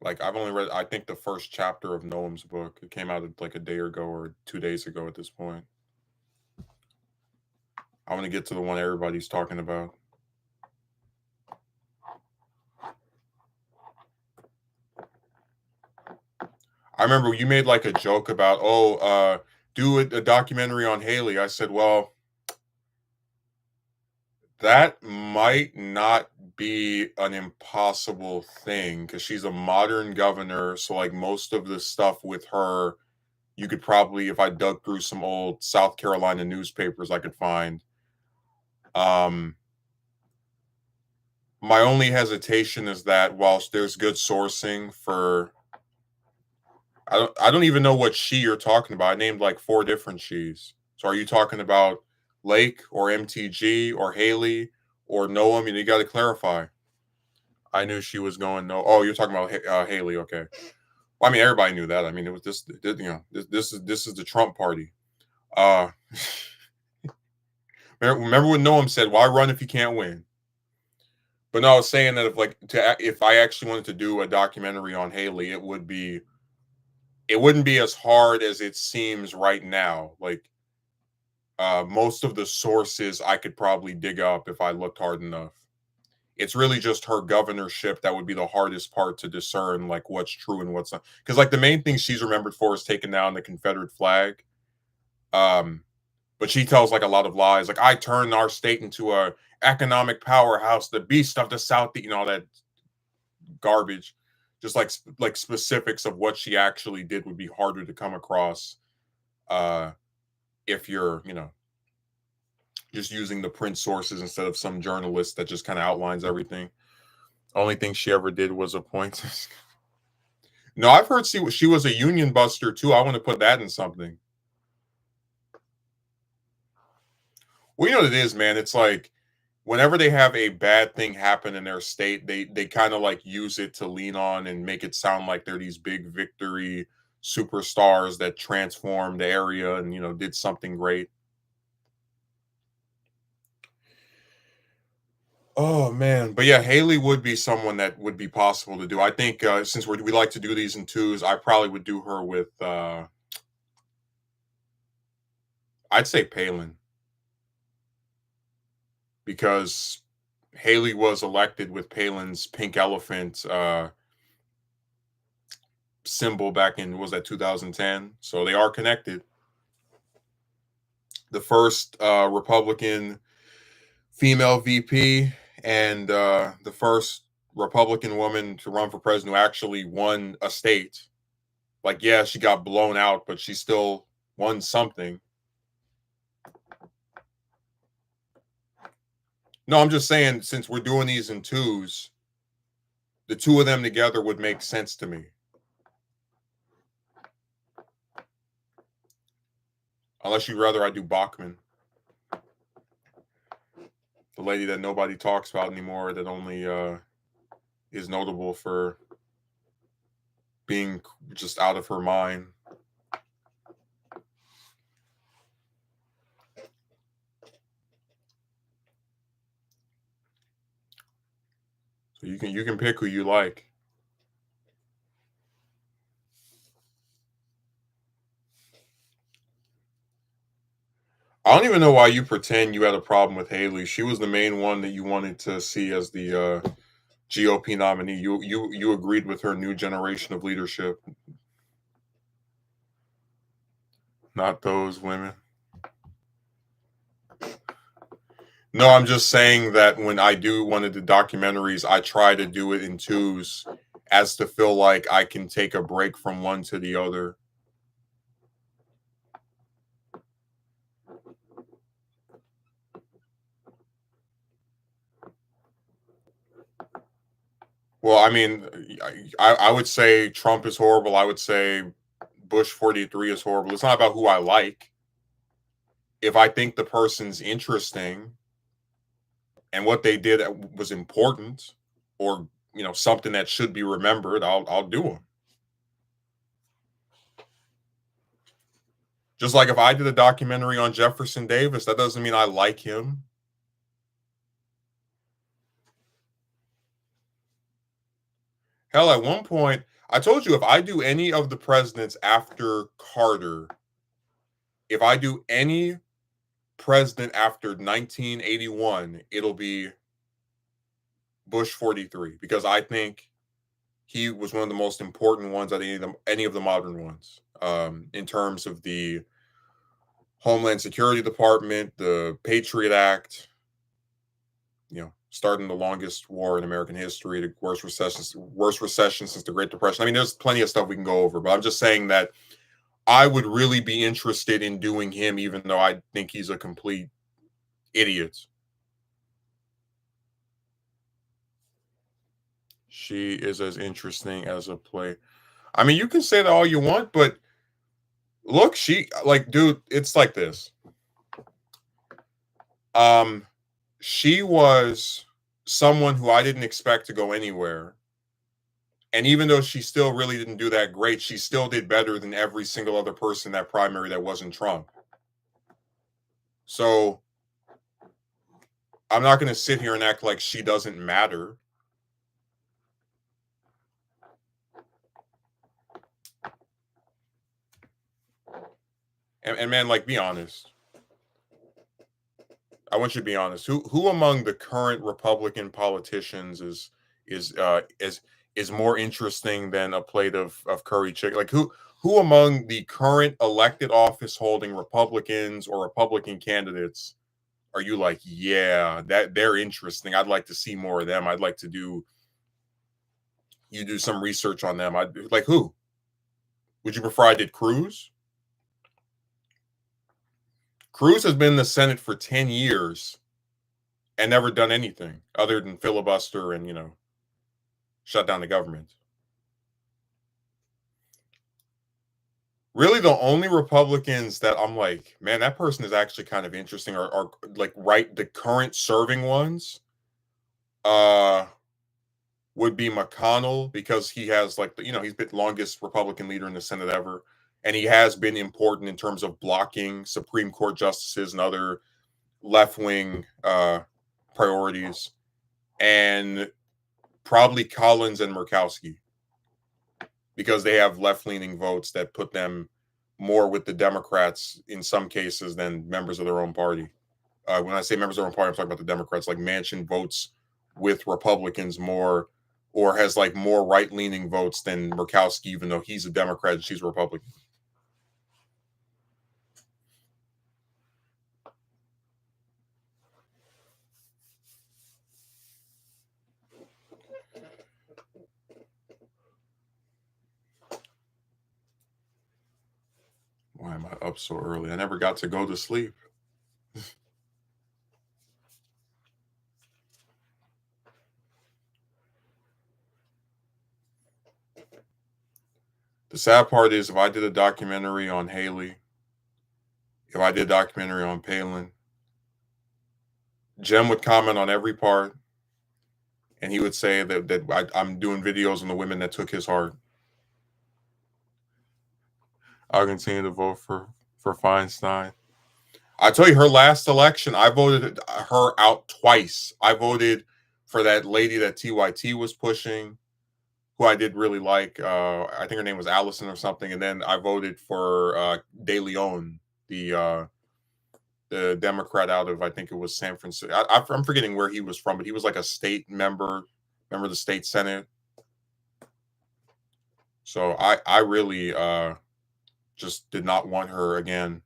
I've only read, I think, the first chapter of Noam's book. It came out like a day ago or 2 days ago at this point. I want to get to the one everybody's talking about. I remember you made like a joke about, do a documentary on Haley. I said, well, that might not be an impossible thing because she's a modern governor. So like most of the stuff with her, you could probably, if I dug through some old South Carolina newspapers, I could find. My only hesitation is that whilst there's good sourcing for, I don't even know what she you're talking about. I named like 4 different she's. So are you talking about Lake or MTG or Haley or Noam? You got to clarify. I knew she was going no. Oh, you're talking about Haley. Okay. Well, I mean, everybody knew that. I mean, it was this is the Trump party. Uh, remember when Noam said, "Why run if you can't win?" But no, I was saying that if I actually wanted to do a documentary on Haley, it wouldn't be as hard as it seems right now. Like most of the sources I could probably dig up if I looked hard enough. It's really just her governorship that would be the hardest part to discern, like what's true and what's not. Because like the main thing she's remembered for is taking down the Confederate flag. But she tells like a lot of lies. Like I turned our state into a economic powerhouse, the beast of the South, all that garbage. Just like specifics of what she actually did would be harder to come across if you're just using the print sources instead of some journalist that just kind of outlines everything. Only thing she ever did was appoint. No, I've heard she was a union buster too. I want to put that in something. Well, you know what it is, man. It's like whenever they have a bad thing happen in their state, they kind of like use it to lean on and make it sound like they're these big victory superstars that transformed the area and did something great. Oh man, but yeah, Haley would be someone that would be possible to do. I think since we like to do these in twos, I probably would do her with I'd say Palin because Haley was elected with Palin's pink elephant symbol back in, was that 2010? So they are connected. The first Republican female VP and the first Republican woman to run for president who actually won a state. Like, yeah, she got blown out, but she still won something. No, I'm just saying since we're doing these in twos, the two of them together would make sense to me. Unless you'd rather I do Bachman, the lady that nobody talks about anymore, that only is notable for being just out of her mind. So you can pick who you like. I don't even know why you pretend you had a problem with Haley. She was the main one that you wanted to see as the GOP nominee. You agreed with her new generation of leadership. Not those women. No, I'm just saying that when I do one of the documentaries, I try to do it in twos as to feel like I can take a break from one to the other. Well, I mean, I would say Trump is horrible. I would say Bush 43 is horrible. It's not about who I like. If I think the person's interesting and what they did was important, or something that should be remembered, I'll do them. Just like if I did a documentary on Jefferson Davis, that doesn't mean I like him. Hell, at one point, I told you if I do any of the presidents after Carter, if I do any president after 1981, it'll be Bush 43, because I think he was one of the most important ones out of any of the modern ones, in terms of the Homeland Security Department, the Patriot Act, starting the longest war in American history, the worst recession since the Great Depression. I mean, there's plenty of stuff we can go over, but I'm just saying that I would really be interested in doing him, even though I think he's a complete idiot. She is as interesting as a play. I mean, you can say that all you want, but look, dude, it's like this. She was someone who I didn't expect to go anywhere. And even though she still really didn't do that great, she still did better than every single other person in that primary that wasn't Trump. So I'm not going to sit here and act like she doesn't matter. And man, like, be honest. I want you to be honest. Who among the current Republican politicians is more interesting than a plate of curry chicken? Like, who among the current elected office holding Republicans or Republican candidates are you like, yeah, that they're interesting? I'd like to see more of them. I'd like to do some research on them. I'd like, who would you prefer I did? Cruz? Cruz has been in the Senate for 10 years and never done anything other than filibuster and shut down the government. Really, the only Republicans that I'm like, man, that person is actually kind of interesting, are like the current serving ones. Uh would be McConnell, because he has he's been longest Republican leader in the Senate ever, and he has been important in terms of blocking Supreme Court justices and other left wing priorities, and probably Collins and Murkowski, because they have left leaning votes that put them more with the Democrats in some cases than members of their own party. When I say members of their own party, I'm talking about the Democrats. Like Manchin votes with Republicans more, or has like more right leaning votes than Murkowski, even though he's a Democrat and she's a Republican. Why am I up so early? I never got to go to sleep. The sad part is if I did a documentary on Haley, if I did a documentary on Palin, Jem would comment on every part, and he would say I'm doing videos on the women that took his heart. I'll continue to vote for Feinstein. I tell you, her last election, I voted her out twice. I voted for that lady that TYT was pushing, who I did really like. I think her name was Allison or something. And then I voted for De Leon, the Democrat out of, I think it was San Francisco. I'm forgetting where he was from, but he was like a state member of the state senate. So I really just did not want her again.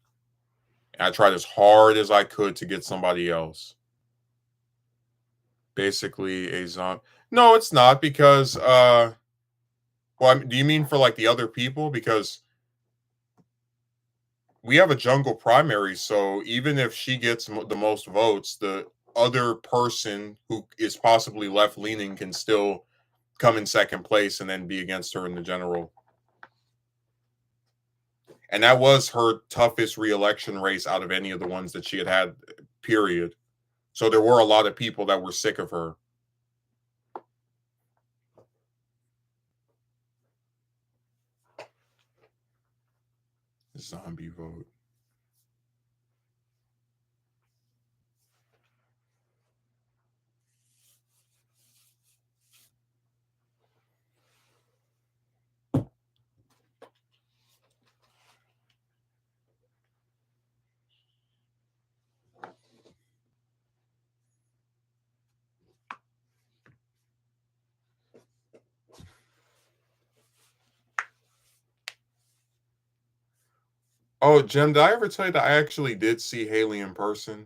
And I tried as hard as I could to get somebody else. Basically a zombie. No, it's not because well, I mean, do you mean for like the other people? Because we have a jungle primary, so even if she gets the most votes, the other person who is possibly left leaning can still come in second place and then be against her in the general. And that was her toughest reelection race out of any of the ones that she had, period. So there were a lot of people that were sick of her. Zombie vote. Oh, Jim, did I ever tell you that I actually did see Haley in person?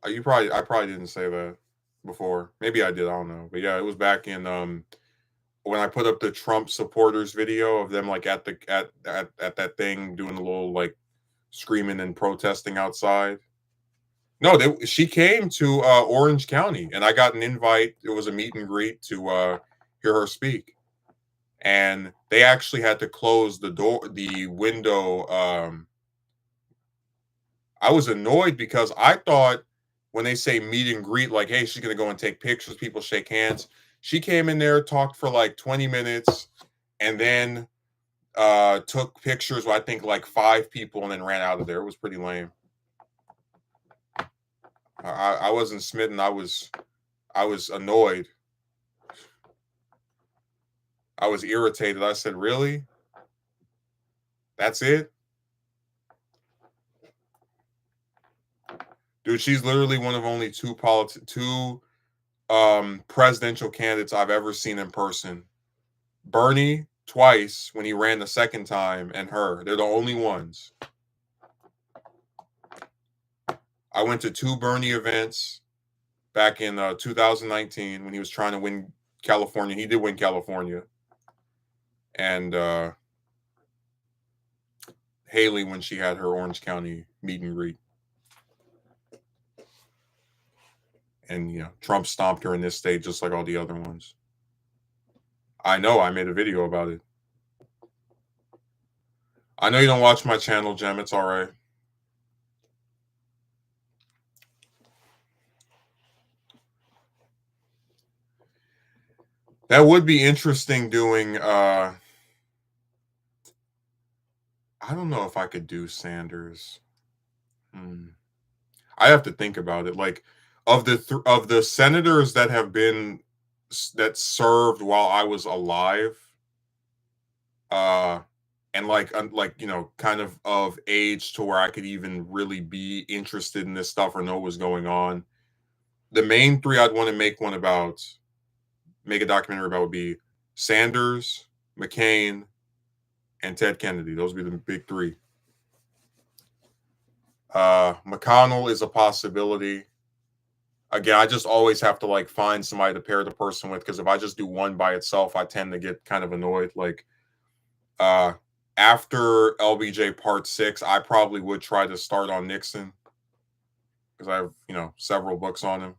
I probably didn't say that before. Maybe I did. I don't know. But yeah, it was back in when I put up the Trump supporters video of them like at that thing doing a little like screaming and protesting outside. No, she came to Orange County, and I got an invite. It was a meet and greet to hear her speak, and they actually had to close the window. I was annoyed because I thought when they say meet and greet, like, hey, she's gonna go and take pictures, people shake hands. She came in there, talked for like 20 minutes, and then took pictures with I think like 5 people and then ran out of there. It was pretty lame. I wasn't smitten. I was annoyed. I was irritated. I said, really? That's it? Dude, she's literally one of only two presidential candidates I've ever seen in person. Bernie twice when he ran the second time, and her. They're the only ones. I went to 2 Bernie events back in 2019 when he was trying to win California. He did win California. And Haley when she had her Orange County meet and greet. And Trump stomped her in this state just like all the other ones. I know, I made a video about it. I know you don't watch my channel, Jem. It's all right. That would be interesting doing I don't know if I could do Sanders. I have to think about it. Like of the senators that have been that served while I was alive, and like kind of age to where I could even really be interested in this stuff or know what's going on. The main 3 I'd want to make a documentary about would be Sanders, McCain, and Ted Kennedy. Those would be the big 3. McConnell is a possibility. Again, I just always have to like find somebody to pair the person with because if I just do one by itself, I tend to get kind of annoyed. Like after LBJ Part 6, I probably would try to start on Nixon because I have several books on him.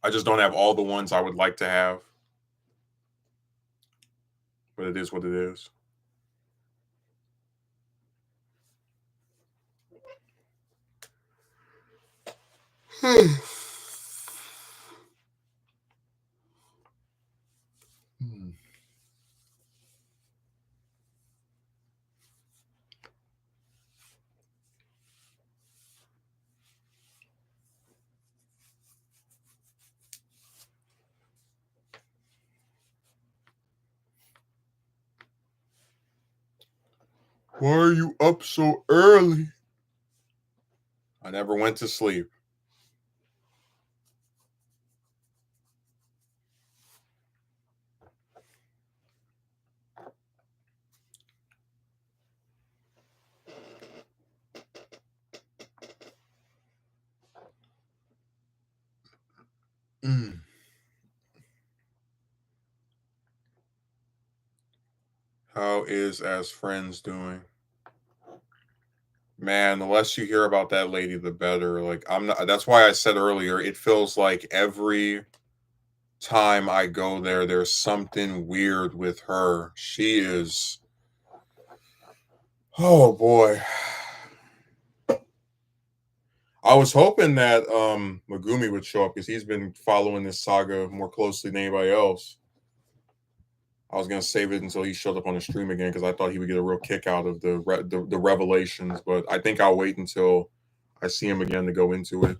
I just don't have all the ones I would like to have. but it is what it is. Why are you up so early? I never went to sleep. Mm. How is As Friends doing? Man, the less you hear about that lady, the better. Like, I'm not, that's why I said earlier, it feels like every time I go there, there's something weird with her. She is, oh boy. I was hoping that Megumi would show up because he's been following this saga more closely than anybody else. I was gonna save it until he showed up on the stream again because I thought he would get a real kick out of the revelations. But I think I'll wait until I see him again to go into it.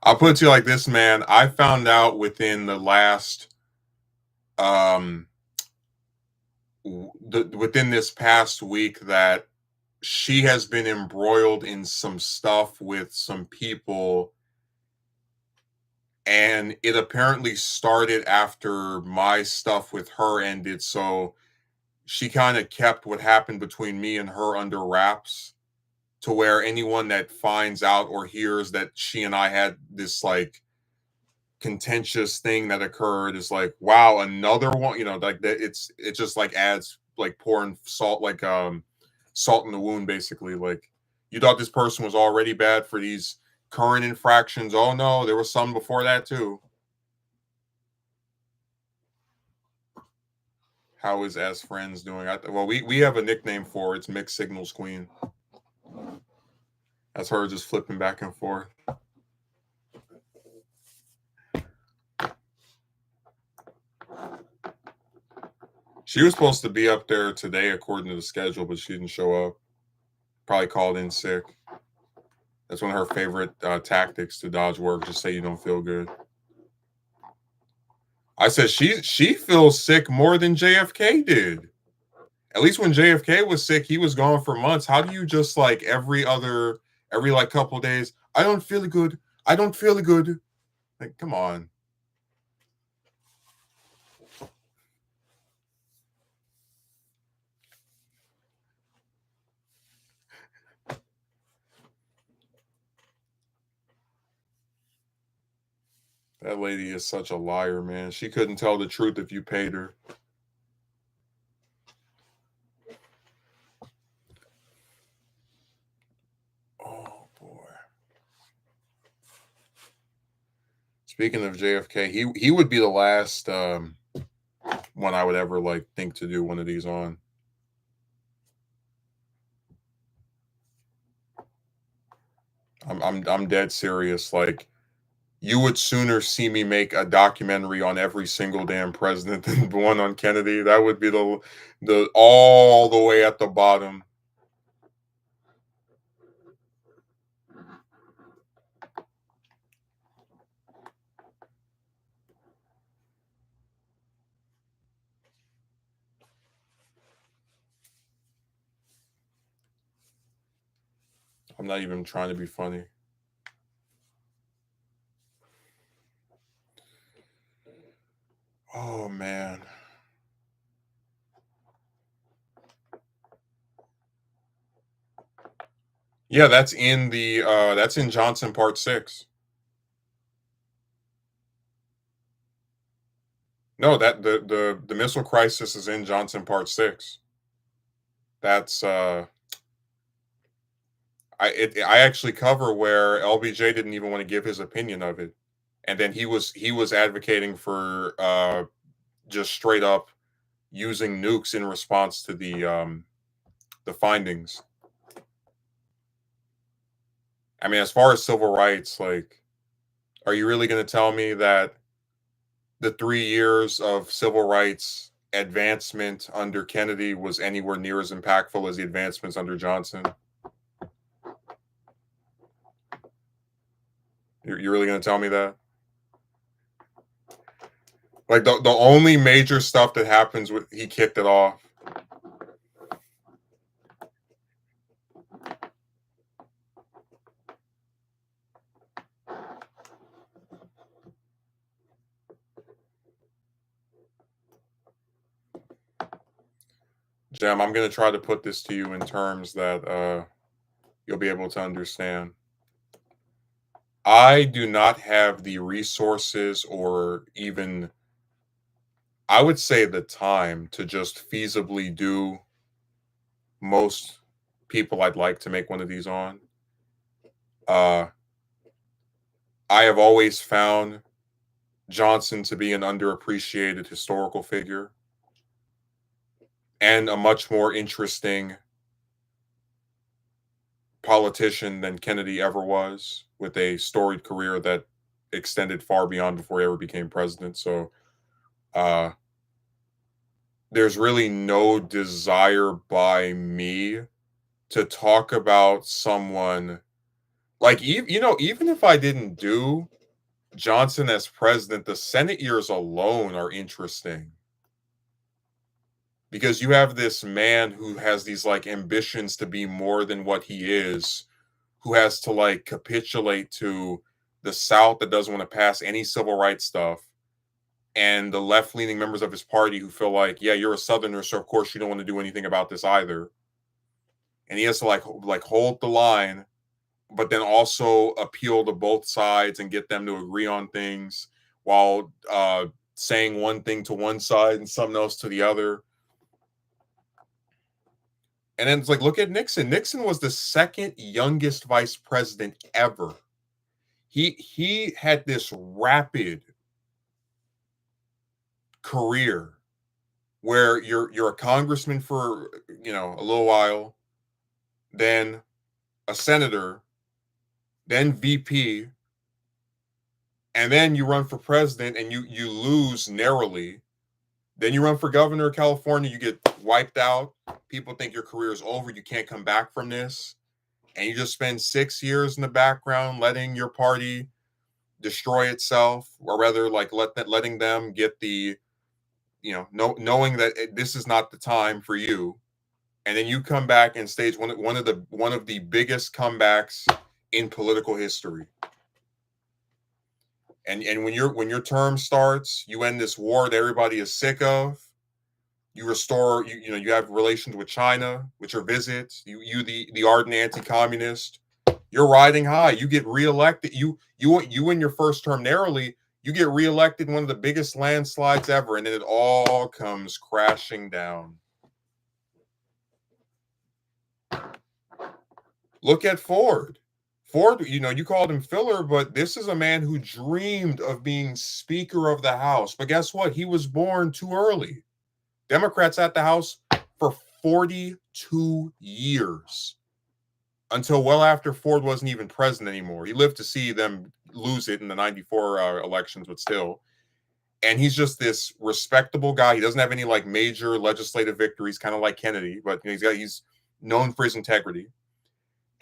I'll put it to you like this, man. I found out within the last um within this past week that she has been embroiled in some stuff with some people, and it apparently started after my stuff with her ended. So she kind of kept what happened between me and her under wraps, to where anyone that finds out or hears that she and I had this like contentious thing that occurred is like, wow, another one, like that. It just like adds like pouring salt, like salt in the wound, basically. Like, you thought this person was already bad for these current infractions. Oh no, there was some before that too. How is As Friends doing? Well, we have a nickname for her. It's Mixed Signals Queen. That's her just flipping back and forth. She was supposed to be up there today according to the schedule, but she didn't show up. Probably called in sick. That's one of her favorite tactics to dodge work. Just say you don't feel good. I said she feels sick more than JFK did. At least when JFK was sick, he was gone for months. How do you just like every like couple of days? I don't feel good. I don't feel good. Like, come on. That lady is such a liar, man. She couldn't tell the truth if you paid her. Oh boy. Speaking of JFK, he would be the last one I would ever like think to do one of these on. I'm dead serious. Like, you would sooner see me make a documentary on every single damn president than one on Kennedy. That would be the all the way at the bottom. I'm not even trying to be funny. Oh man. Yeah, that's in Johnson Part 6. No, that the missile crisis is in Johnson Part 6. That's I actually cover where LBJ didn't even want to give his opinion of it, and then he was advocating for just straight up using nukes in response to the findings. I mean, as far as civil rights, like, are you really going to tell me that the 3 years of civil rights advancement under Kennedy was anywhere near as impactful as the advancements under Johnson? You're really going to tell me that? Like the only major stuff that happens with he kicked it off. Jam, I'm going to try to put this to you in terms that you'll be able to understand. I do not have the resources or even, I would say, the time to just feasibly do most people I'd like to make one of these on. Uh, I have always found Johnson to be an underappreciated historical figure and a much more interesting politician than Kennedy ever was, with a storied career that extended far beyond before he ever became president. So uh, there's really no desire by me to talk about someone like, even if I didn't do Johnson as president, the Senate years alone are interesting because you have this man who has these like ambitions to be more than what he is, who has to like capitulate to the South that doesn't want to pass any civil rights stuff, and the left leaning members of his party who feel like, yeah, you're a Southerner, so of course you don't want to do anything about this either. And he has to like hold the line, but then also appeal to both sides and get them to agree on things while saying one thing to one side and something else to the other. And then it's like, look at Nixon. Nixon was the second youngest vice president ever. He had this rapid career where you're a congressman for a little while, then a senator, then VP, and then you run for president and you lose narrowly. Then you run for governor of California, you get wiped out. People think your career is over. You can't come back from this. And you just spend 6 years in the background letting your party destroy itself, or rather, like letting them get the, knowing that this is not the time for you. And then you come back and stage one of the biggest comebacks in political history. And when your term starts, you end this war that everybody is sick of. You restore, you have relations with China, with your visits. The ardent anti-communist. You're riding high. You get reelected. You in your first term narrowly. You get reelected in one of the biggest landslides ever, and then it all comes crashing down. Look at Ford. Ford, you called him filler, but this is a man who dreamed of being Speaker of the House. But guess what? He was born too early. Democrats at the House for 42 years, until well after Ford wasn't even president anymore. He lived to see them lose it in the 94 elections, but still. And he's just this respectable guy. He doesn't have any like major legislative victories, kind of like Kennedy, but he's known for his integrity.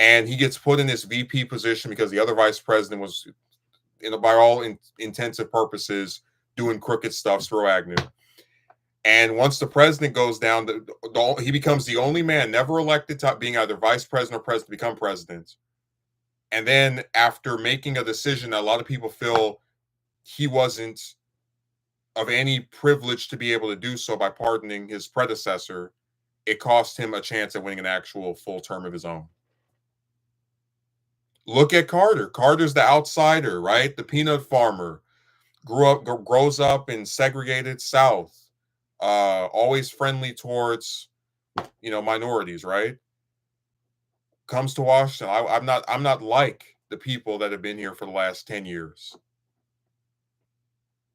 And he gets put in this VP position because the other vice president was, by all intents and purposes, doing crooked stuff, Spiro Agnew. And once the president goes down, he becomes the only man never elected to being either vice president or president to become president. And then after making a decision that a lot of people feel he wasn't of any privilege to be able to do so by pardoning his predecessor, it cost him a chance at winning an actual full term of his own. Look at Carter. Carter's the outsider, right? The peanut farmer, grows up in segregated South, always friendly towards, minorities, right? comes to Washington, I'm not like the people that have been here for the last 10 years.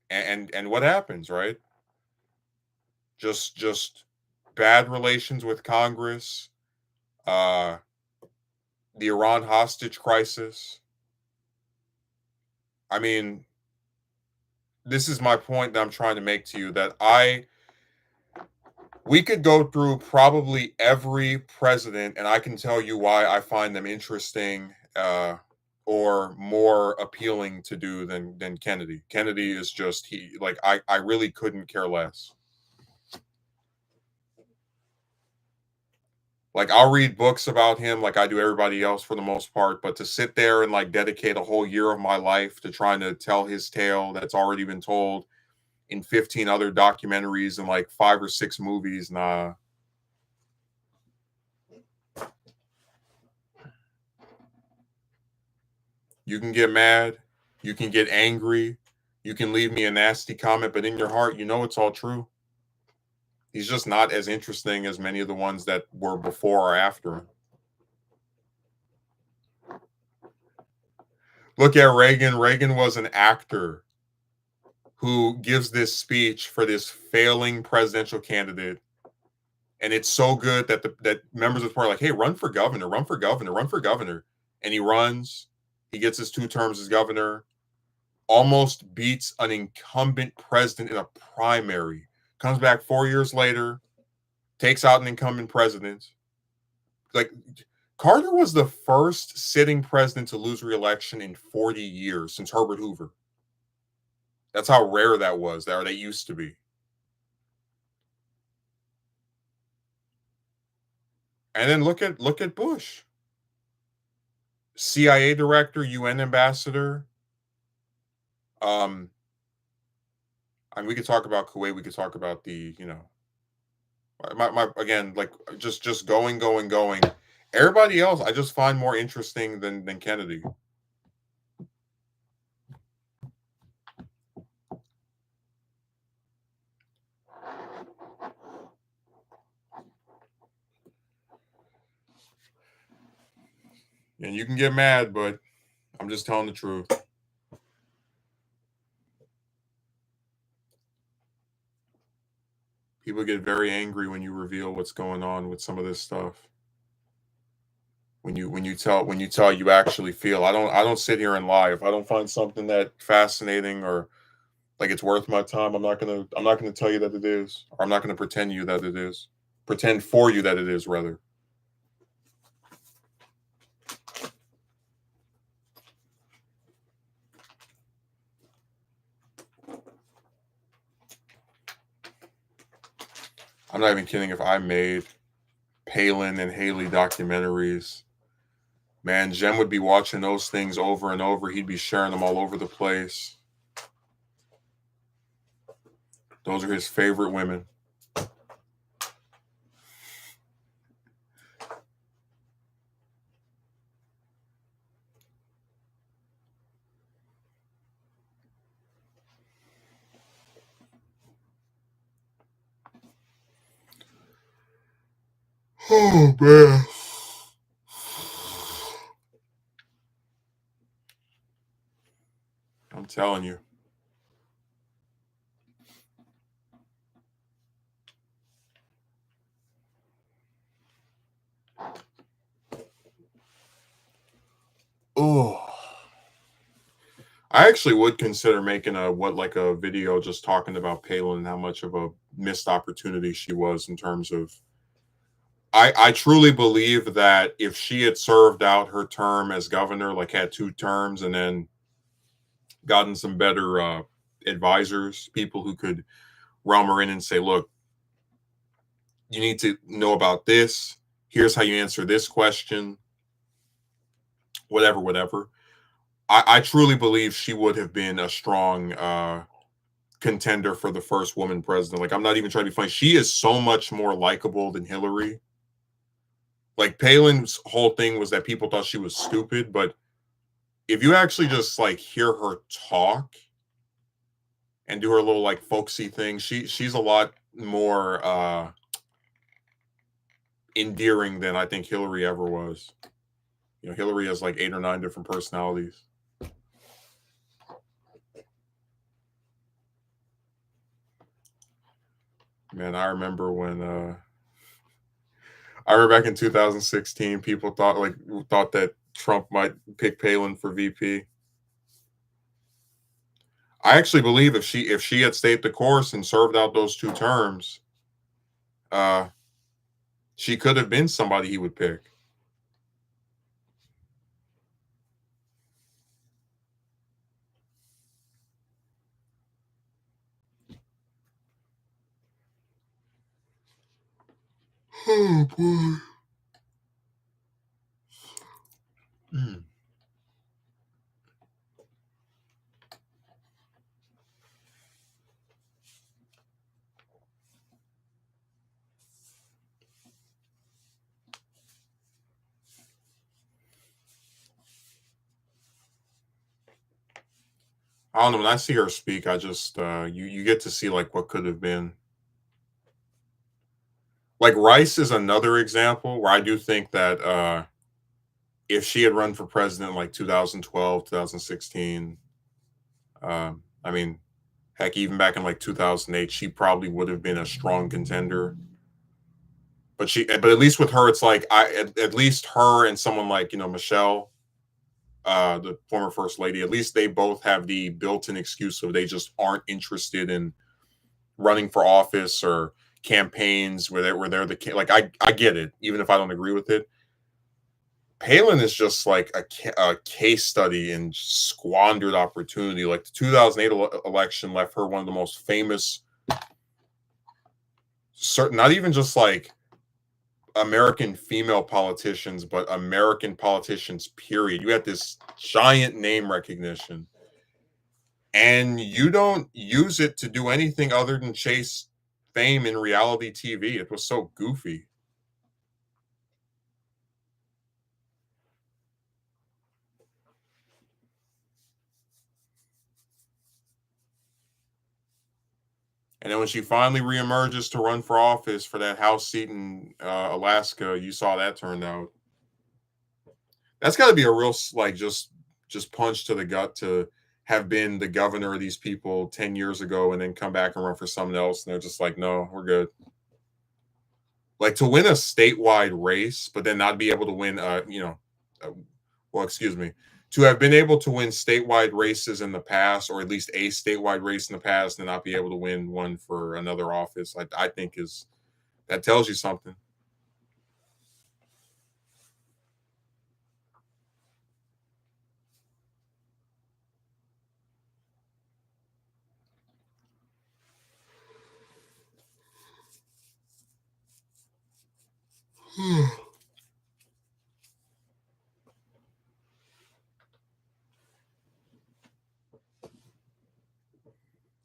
And what happens, right? Just bad relations with Congress, uh, the Iran hostage crisis. I mean, this is my point that I'm trying to make to you, that we could go through probably every president, and I can tell you why I find them interesting, or more appealing to do than Kennedy. Kennedy is just, he like I really couldn't care less. Like, I'll read books about him like I do everybody else for the most part, but to sit there and like dedicate a whole year of my life to trying to tell his tale that's already been told in 15 other documentaries and like 5 or 6 movies, nah. You can get mad, you can get angry, you can leave me a nasty comment, but in your heart, you know it's all true. He's just not as interesting as many of the ones that were before or after him. Look at Reagan. Reagan was an actor who gives this speech for this failing presidential candidate. And it's so good that that members of the party are like, hey, run for governor, run for governor, run for governor. And he runs. He gets his 2 terms as governor, almost beats an incumbent president in a primary, comes back 4 years later, takes out an incumbent president. Like, Carter was the first sitting president to lose re-election in 40 years since Herbert Hoover. That's how rare that was, or they used to be. And then look at Bush. CIA director, UN ambassador. Um, I mean, we could talk about Kuwait. We could talk about the, my again, like just going. Everybody else, I just find more interesting than Kennedy. And you can get mad, but I'm just telling the truth. People get very angry when you reveal what's going on with some of this stuff. When you tell you actually feel. I don't sit here and lie. If I don't find something that fascinating or like it's worth my time, I'm not gonna tell you that it is, or I'm not gonna pretend you that it is. Pretend for you that it is, rather. I'm not even kidding. If I made Palin and Haley documentaries, man, Jem would be watching those things over and over. He'd be sharing them all over the place. Those are his favorite women. Oh man. I'm telling you. Oh. I actually would consider making a video just talking about Palin and how much of a missed opportunity she was in terms of. I truly believe that if she had served out her term as governor, like had 2 terms, and then gotten some better advisors, people who could realm her in and say, look, you need to know about this. Here's how you answer this question. Whatever. I truly believe she would have been a strong contender for the first woman president. Like, I'm not even trying to be funny. She is so much more likable than Hillary. Like, Palin's whole thing was that people thought she was stupid, but if you actually just like hear her talk and do her little like folksy thing, she's a lot more endearing than I think Hillary ever was. Hillary has like 8 or 9 different personalities. Man, I remember back in 2016, people thought that Trump might pick Palin for VP. I actually believe if she had stayed the course and served out those 2 terms, uh, she could have been somebody he would pick. Oh boy. Mm. I don't know. When I see her speak, I just you get to see like what could have been. Like Rice is another example where I do think that if she had run for president like 2012, 2016, I mean, heck, even back in like 2008, she probably would have been a strong contender. But at least with her, it's like at least her and someone like Michelle, the former first lady, at least they both have the built-in excuse of they just aren't interested in running for office or campaigns where they're like I get it, even if I don't agree with it. Palin is just like a case study in squandered opportunity. Like the 2008 election left her one of the most famous, certain, not even just like American female politicians, but American politicians, period. You had this giant name recognition, and you don't use it to do anything other than chase fame in reality TV. It was so goofy. And then when she finally reemerges to run for office for that House seat in Alaska, you saw that turned out. That's got to be a real like just punch to the gut to have been the governor of these people 10 years ago and then come back and run for something else, and they're just like, no, we're good. Like to win a statewide race, but then not be able to win, uh, well, excuse me, to have been able to win statewide races in the past, or at least a statewide race in the past, and not be able to win one for another office, I think is that tells you something.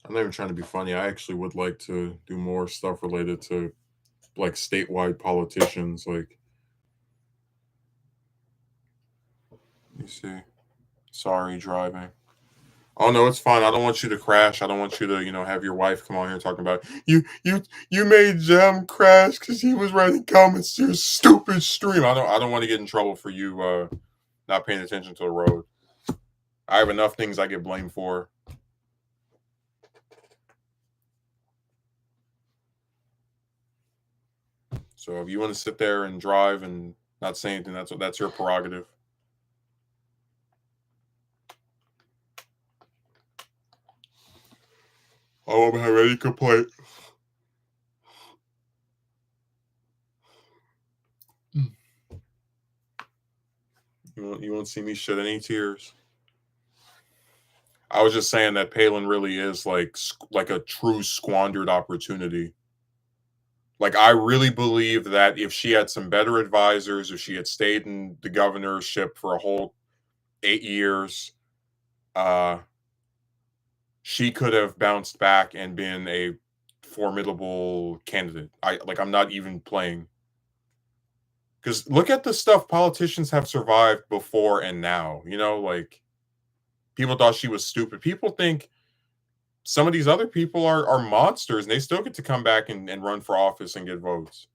I'm not even trying to be funny. I actually would like to do more stuff related to like statewide politicians. Like, let me see. Sorry, driving. Oh no, it's fine. I don't want you to crash. I don't want you to, have your wife come on here talking about you made JEM crash because he was writing comments to your stupid stream. I don't want to get in trouble for you not paying attention to the road. I have enough things I get blamed for. So if you want to sit there and drive and not say anything, that's your prerogative. I won't have any complaint. You won't see me shed any tears. I was just saying that Palin really is like a true squandered opportunity. Like I really believe that if she had some better advisors, if she had stayed in the governorship for a whole 8 years, uh, she could have bounced back and been a formidable candidate. I'm not even playing because look at the stuff politicians have survived before and now. Like people thought she was stupid. People think some of these other people are monsters and they still get to come back and run for office and get votes.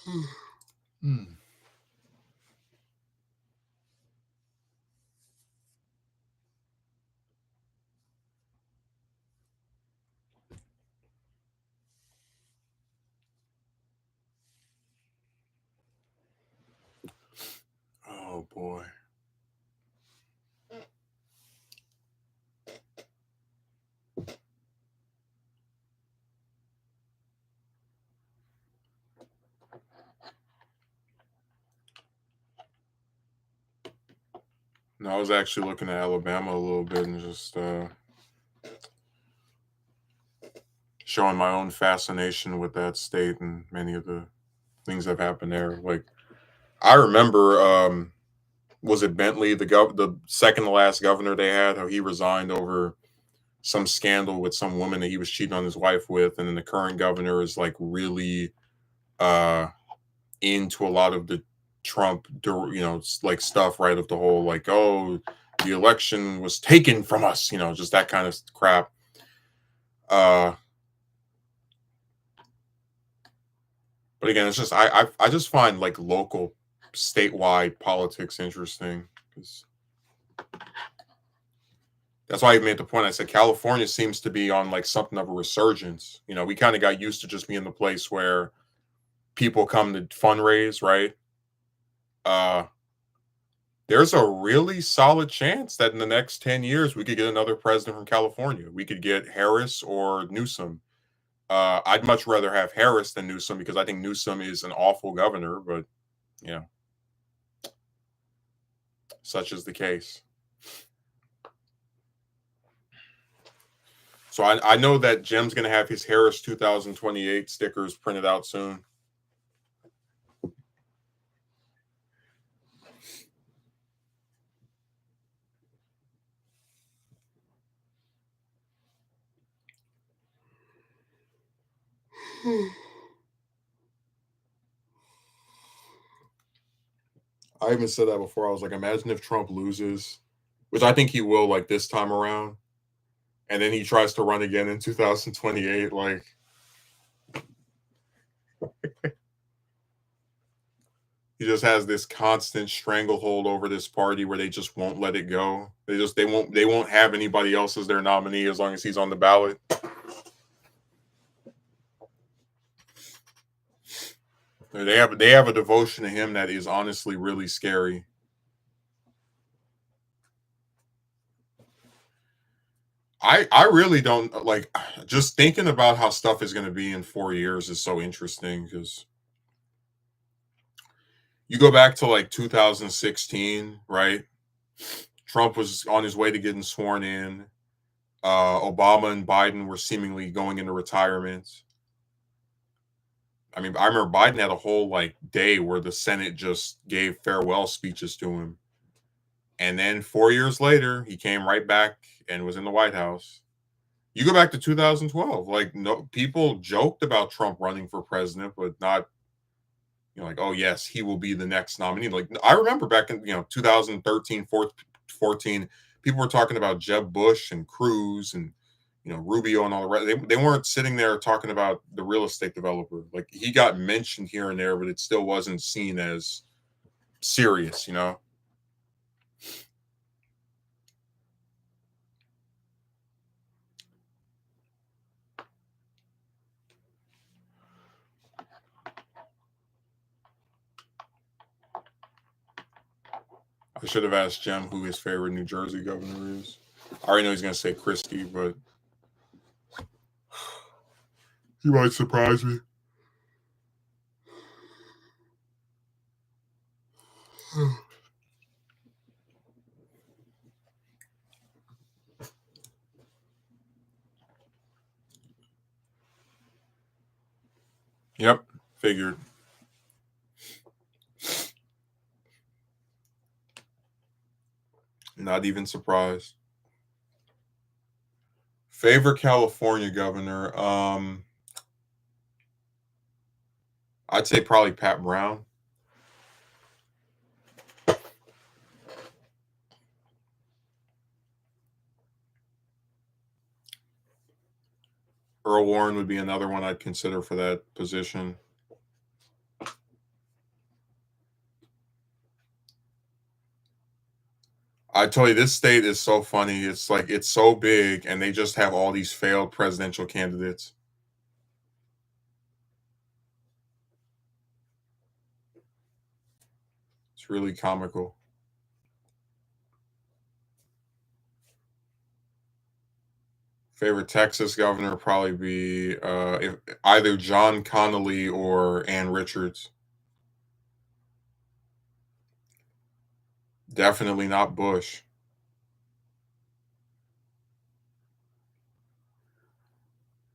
Hmm. Oh boy. No, I was actually looking at Alabama a little bit and just showing my own fascination with that state and many of the things that have happened there. Like I remember, was it Bentley, the second to last governor they had, how he resigned over some scandal with some woman that he was cheating on his wife with, and then the current governor is like really uh into a lot of the Trump, like stuff, right? Of the whole like, oh, the election was taken from us, just that kind of crap. Uh, but again, it's just I just find like local, statewide politics interesting because that's why I made the point. I said California seems to be on like something of a resurgence. We kind of got used to just being the place where people come to fundraise, right? Uh, there's a really solid chance that in the next 10 years we could get another president from California. We could get Harris or Newsom. I'd much rather have Harris than Newsom because I think Newsom is an awful governor, but you know, such is the case. So I know that Jim's going to have his Harris 2028 stickers printed out soon. I even said that before. I was like, imagine if Trump loses, which I think he will, like this time around, and then he tries to run again in 2028. Like, he just has this constant stranglehold over this party where they just won't let it go. They won't have anybody else as their nominee as long as he's on the ballot. They have a devotion to him that is honestly really scary. I really don't like just thinking about how stuff is going to be in 4 years is so interesting because you go back to like 2016, right? Trump was on his way to getting sworn in. Obama and Biden were seemingly going into retirement. I mean, I remember Biden had a whole like day where the Senate just gave farewell speeches to him. And then 4 years later, he came right back and was in the White House. You go back to 2012, like no people joked about Trump running for president, but not, like, oh yes, he will be the next nominee. Like I remember back in 2013, 14, people were talking about Jeb Bush and Cruz and Rubio and all the rest. They weren't sitting there talking about the real estate developer. Like he got mentioned here and there, but it still wasn't seen as serious. I should have asked Jem who his favorite New Jersey governor is. I already know he's going to say Christie, but he might surprise me. Yep, figured. Not even surprised. Favorite California governor? I'd say probably Pat Brown. Earl Warren would be another one I'd consider for that position. I tell you, this state is so funny. It's like it's so big, and they just have all these failed presidential candidates. It's really comical. Favorite Texas governor would probably be if, either John Connolly or Ann Richards. Definitely not Bush.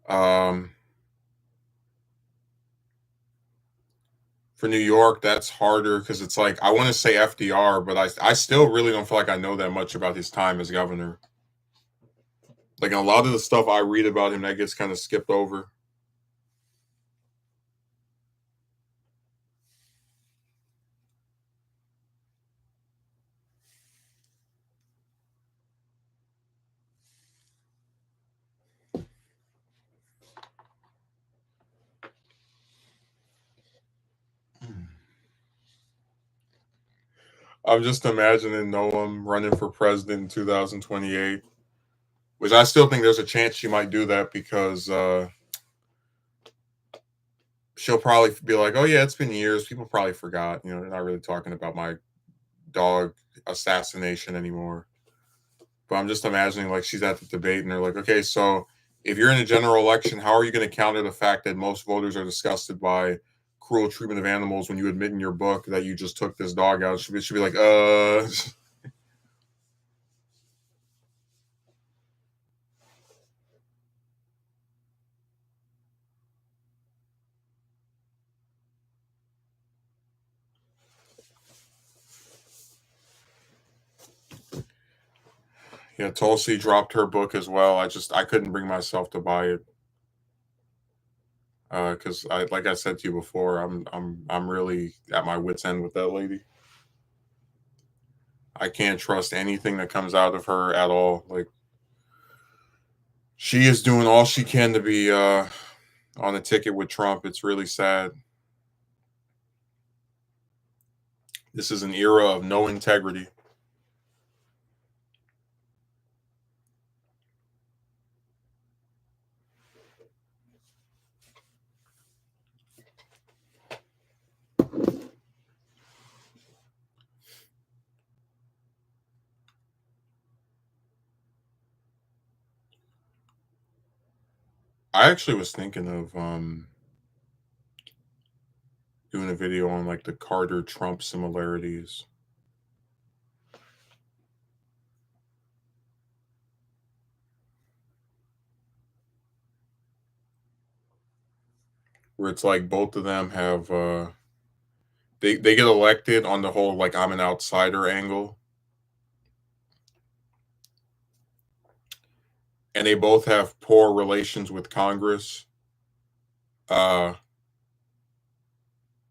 Um, for New York, that's harder because it's like I want to say FDR, but I still really don't feel like I know that much about his time as governor. Like a lot of the stuff I read about him, that gets kind of skipped over. I'm just imagining Noam running for president in 2028, which I still think there's a chance she might do that because she'll probably be like, "Oh yeah, it's been years. People probably forgot. You know, they're not really talking about my dog assassination anymore." But I'm just imagining like she's at the debate and they're like, "Okay, so if you're in a general election, how are you going to counter the fact that most voters are disgusted by cruel treatment of animals when you admit in your book that you just took this dog out?" She'd be like, Yeah, Tulsi dropped her book as well. I couldn't bring myself to buy it because I like I said to you before, I'm really at my wits end with that lady. I can't trust anything that comes out of her at all. Like she is doing all she can to be on the ticket with Trump. It's really sad. This is an era of no integrity. I actually was thinking of doing a video on like the Carter Trump similarities, where it's like both of them have they get elected on the whole like I'm an outsider angle, and they both have poor relations with Congress. Uh,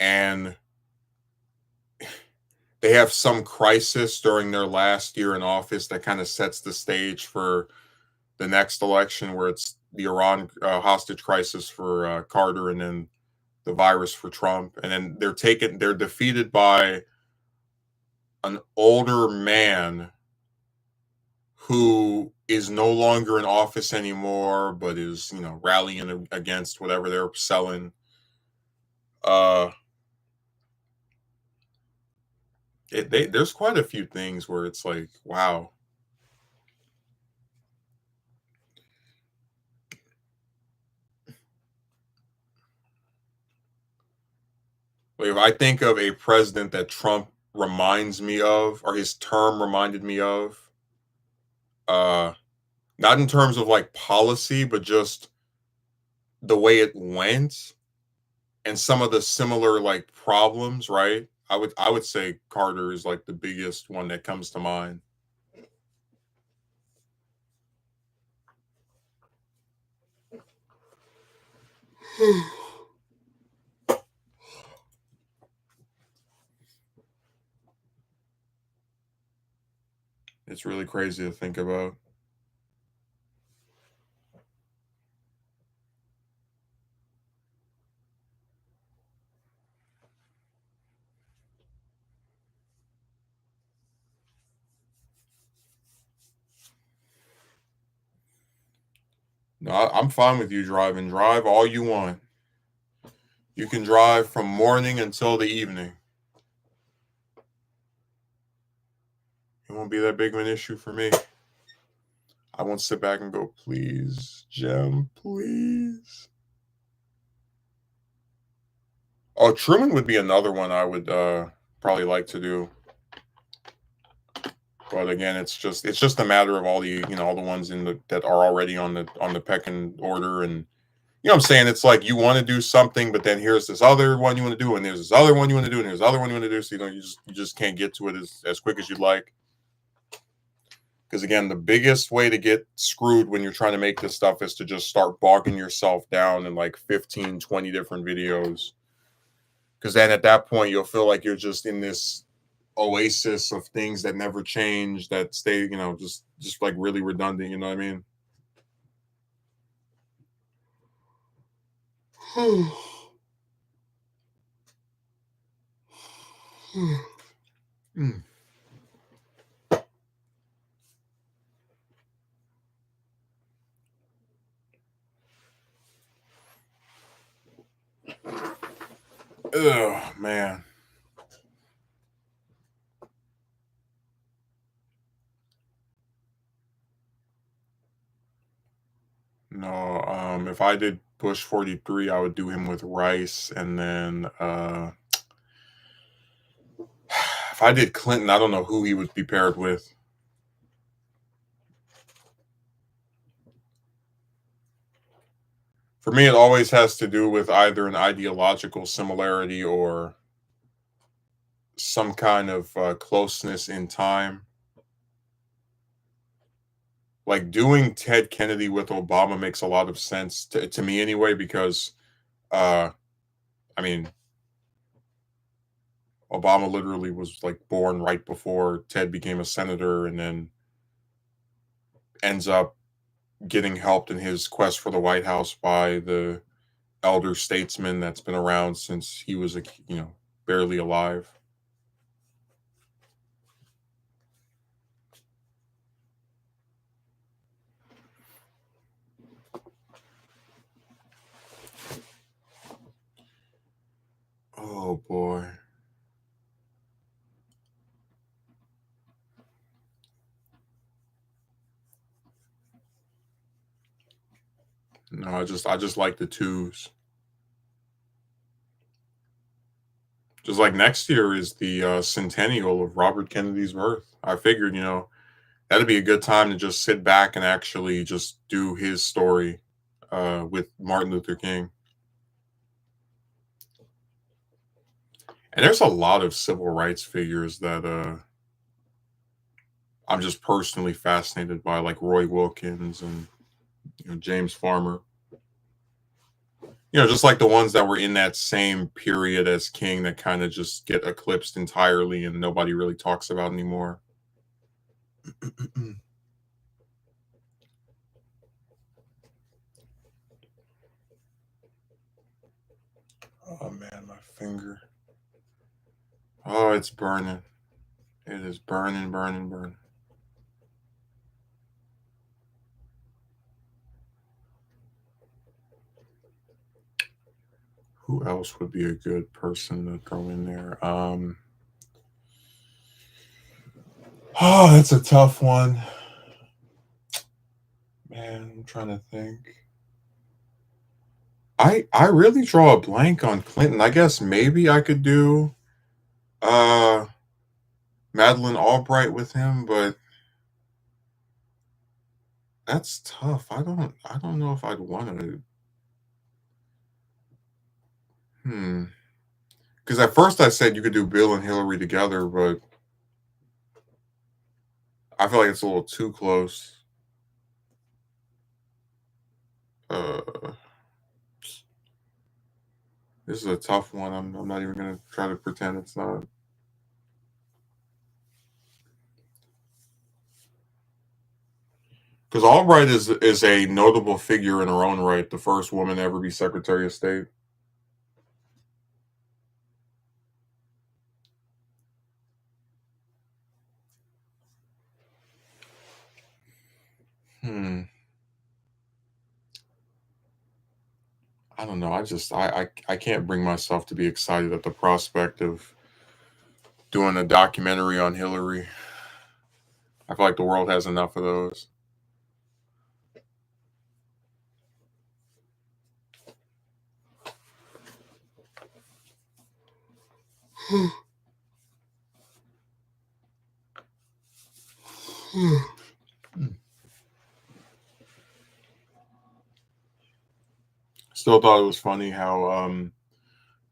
and they have some crisis during their last year in office that kind of sets the stage for the next election, where it's the Iran hostage crisis for Carter, and then the virus for Trump, and then they're defeated by an older man who is no longer in office anymore, but is rallying against whatever they're selling. Uh, there's quite a few things where it's like, wow. Like if I think of a president that Trump reminds me of, or his term reminded me of, uh, not in terms of like policy, but just the way it went and some of the similar like problems, right? I would say Carter is like the biggest one that comes to mind. It's really crazy to think about. No, I'm fine with you driving. Drive all you want. You can drive from morning until the evening. It won't be that big of an issue for me. I won't sit back and go, please, Jem, please. Oh, Truman would be another one I would probably like to do. But again, it's just a matter of all the all the ones in the that are already on the pecking order, and what I'm saying. It's like you want to do something, but then here's this other one you want to do, and there's this other one you want to do, and there's this other one you want to do. So you just can't get to it as quick as you'd like. Because again, the biggest way to get screwed when you're trying to make this stuff is to just start bogging yourself down in like 15, 20 different videos. Because then at that point, you'll feel like you're just in this oasis of things that never change, that stay, just like really redundant. You know what I mean? Mm. Oh man. No, if I did Bush 43, I would do him with Rice, and then if I did Clinton, I don't know who he would be paired with. For me, it always has to do with either an ideological similarity or some kind of closeness in time. Like doing Ted Kennedy with Obama makes a lot of sense to me anyway, because uh, I mean, Obama literally was like born right before Ted became a senator, and then ends up getting helped in his quest for the White House by the elder statesman that's been around since he was barely alive. Oh boy. No, I just like the twos. Just like next year is the centennial of Robert Kennedy's birth. I figured, that'd be a good time to just sit back and actually just do his story with Martin Luther King. And there's a lot of civil rights figures that I'm just personally fascinated by, like Roy Wilkins and James Farmer. Just like the ones that were in that same period as King that kind of just get eclipsed entirely and nobody really talks about anymore. Oh man, my finger. Oh, it's burning. It is burning, burning, burning. Who else would be a good person to throw in there? Oh, that's a tough one. Man, I'm trying to think. I really draw a blank on Clinton. I guess maybe I could do uh Madeleine Albright with him, but that's tough. I don't know if I'd want to. Hmm. Because at first I said you could do Bill and Hillary together, but I feel like it's a little too close. Uh, this is a tough one. I'm not even gonna try to pretend it's not. Because Albright is a notable figure in her own right, the first woman to ever be Secretary of State. Hmm. I don't know. I can't bring myself to be excited at the prospect of doing a documentary on Hillary. I feel like the world has enough of those. Still thought it was funny how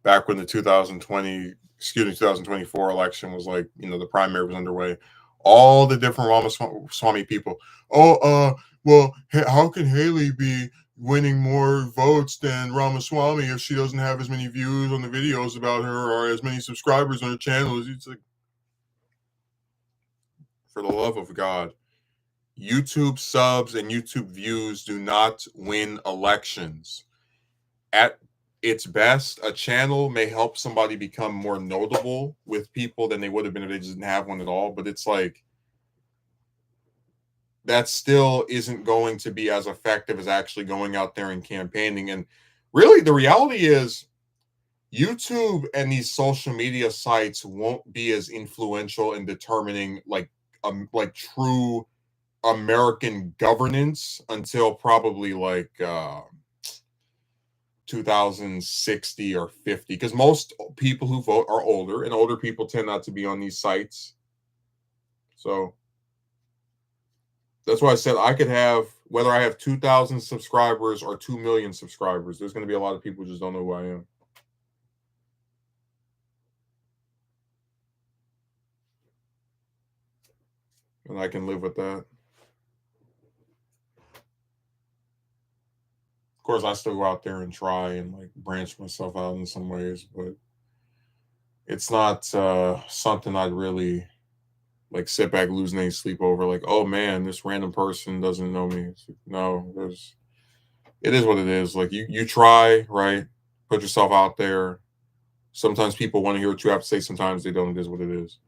back when the 2024 election was like, the primary was underway, all the different Ramaswamy people. Oh, well, how can Haley be winning more votes than Ramaswamy if she doesn't have as many views on the videos about her or as many subscribers on her channel? It's like, for the love of God, YouTube subs and YouTube views do not win elections. At its best, a channel may help somebody become more notable with people than they would have been if they just didn't have one at all. But it's like that still isn't going to be as effective as actually going out there and campaigning. And really, the reality is YouTube and these social media sites won't be as influential in determining like true American governance until probably like 2060 or 50, because most people who vote are older, and older people tend not to be on these sites. So that's why I said I could have, whether I have 2,000 subscribers or 2 million subscribers, there's going to be a lot of people who just don't know who I am. And I can live with that. Of course, I still go out there and try and like branch myself out in some ways, but it's not something I'd really like sit back, losing any sleep over. Like, oh man, this random person doesn't know me. Like, no, it is what it is. Like you try, right? Put yourself out there. Sometimes people want to hear what you have to say. Sometimes they don't. It is what it is.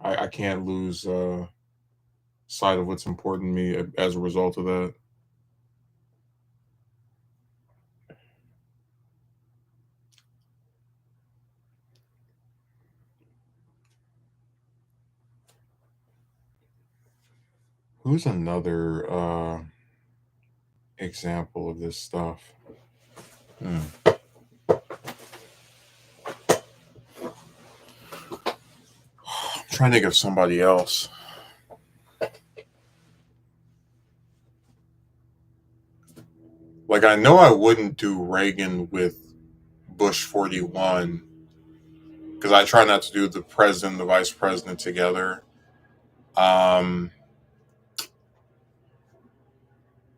I can't lose sight of what's important to me as a result of that. Who's another example of this stuff? I'm trying to think of somebody else. Like, I know I wouldn't do Reagan with Bush 41 because I try not to do the president and the vice president together. Um,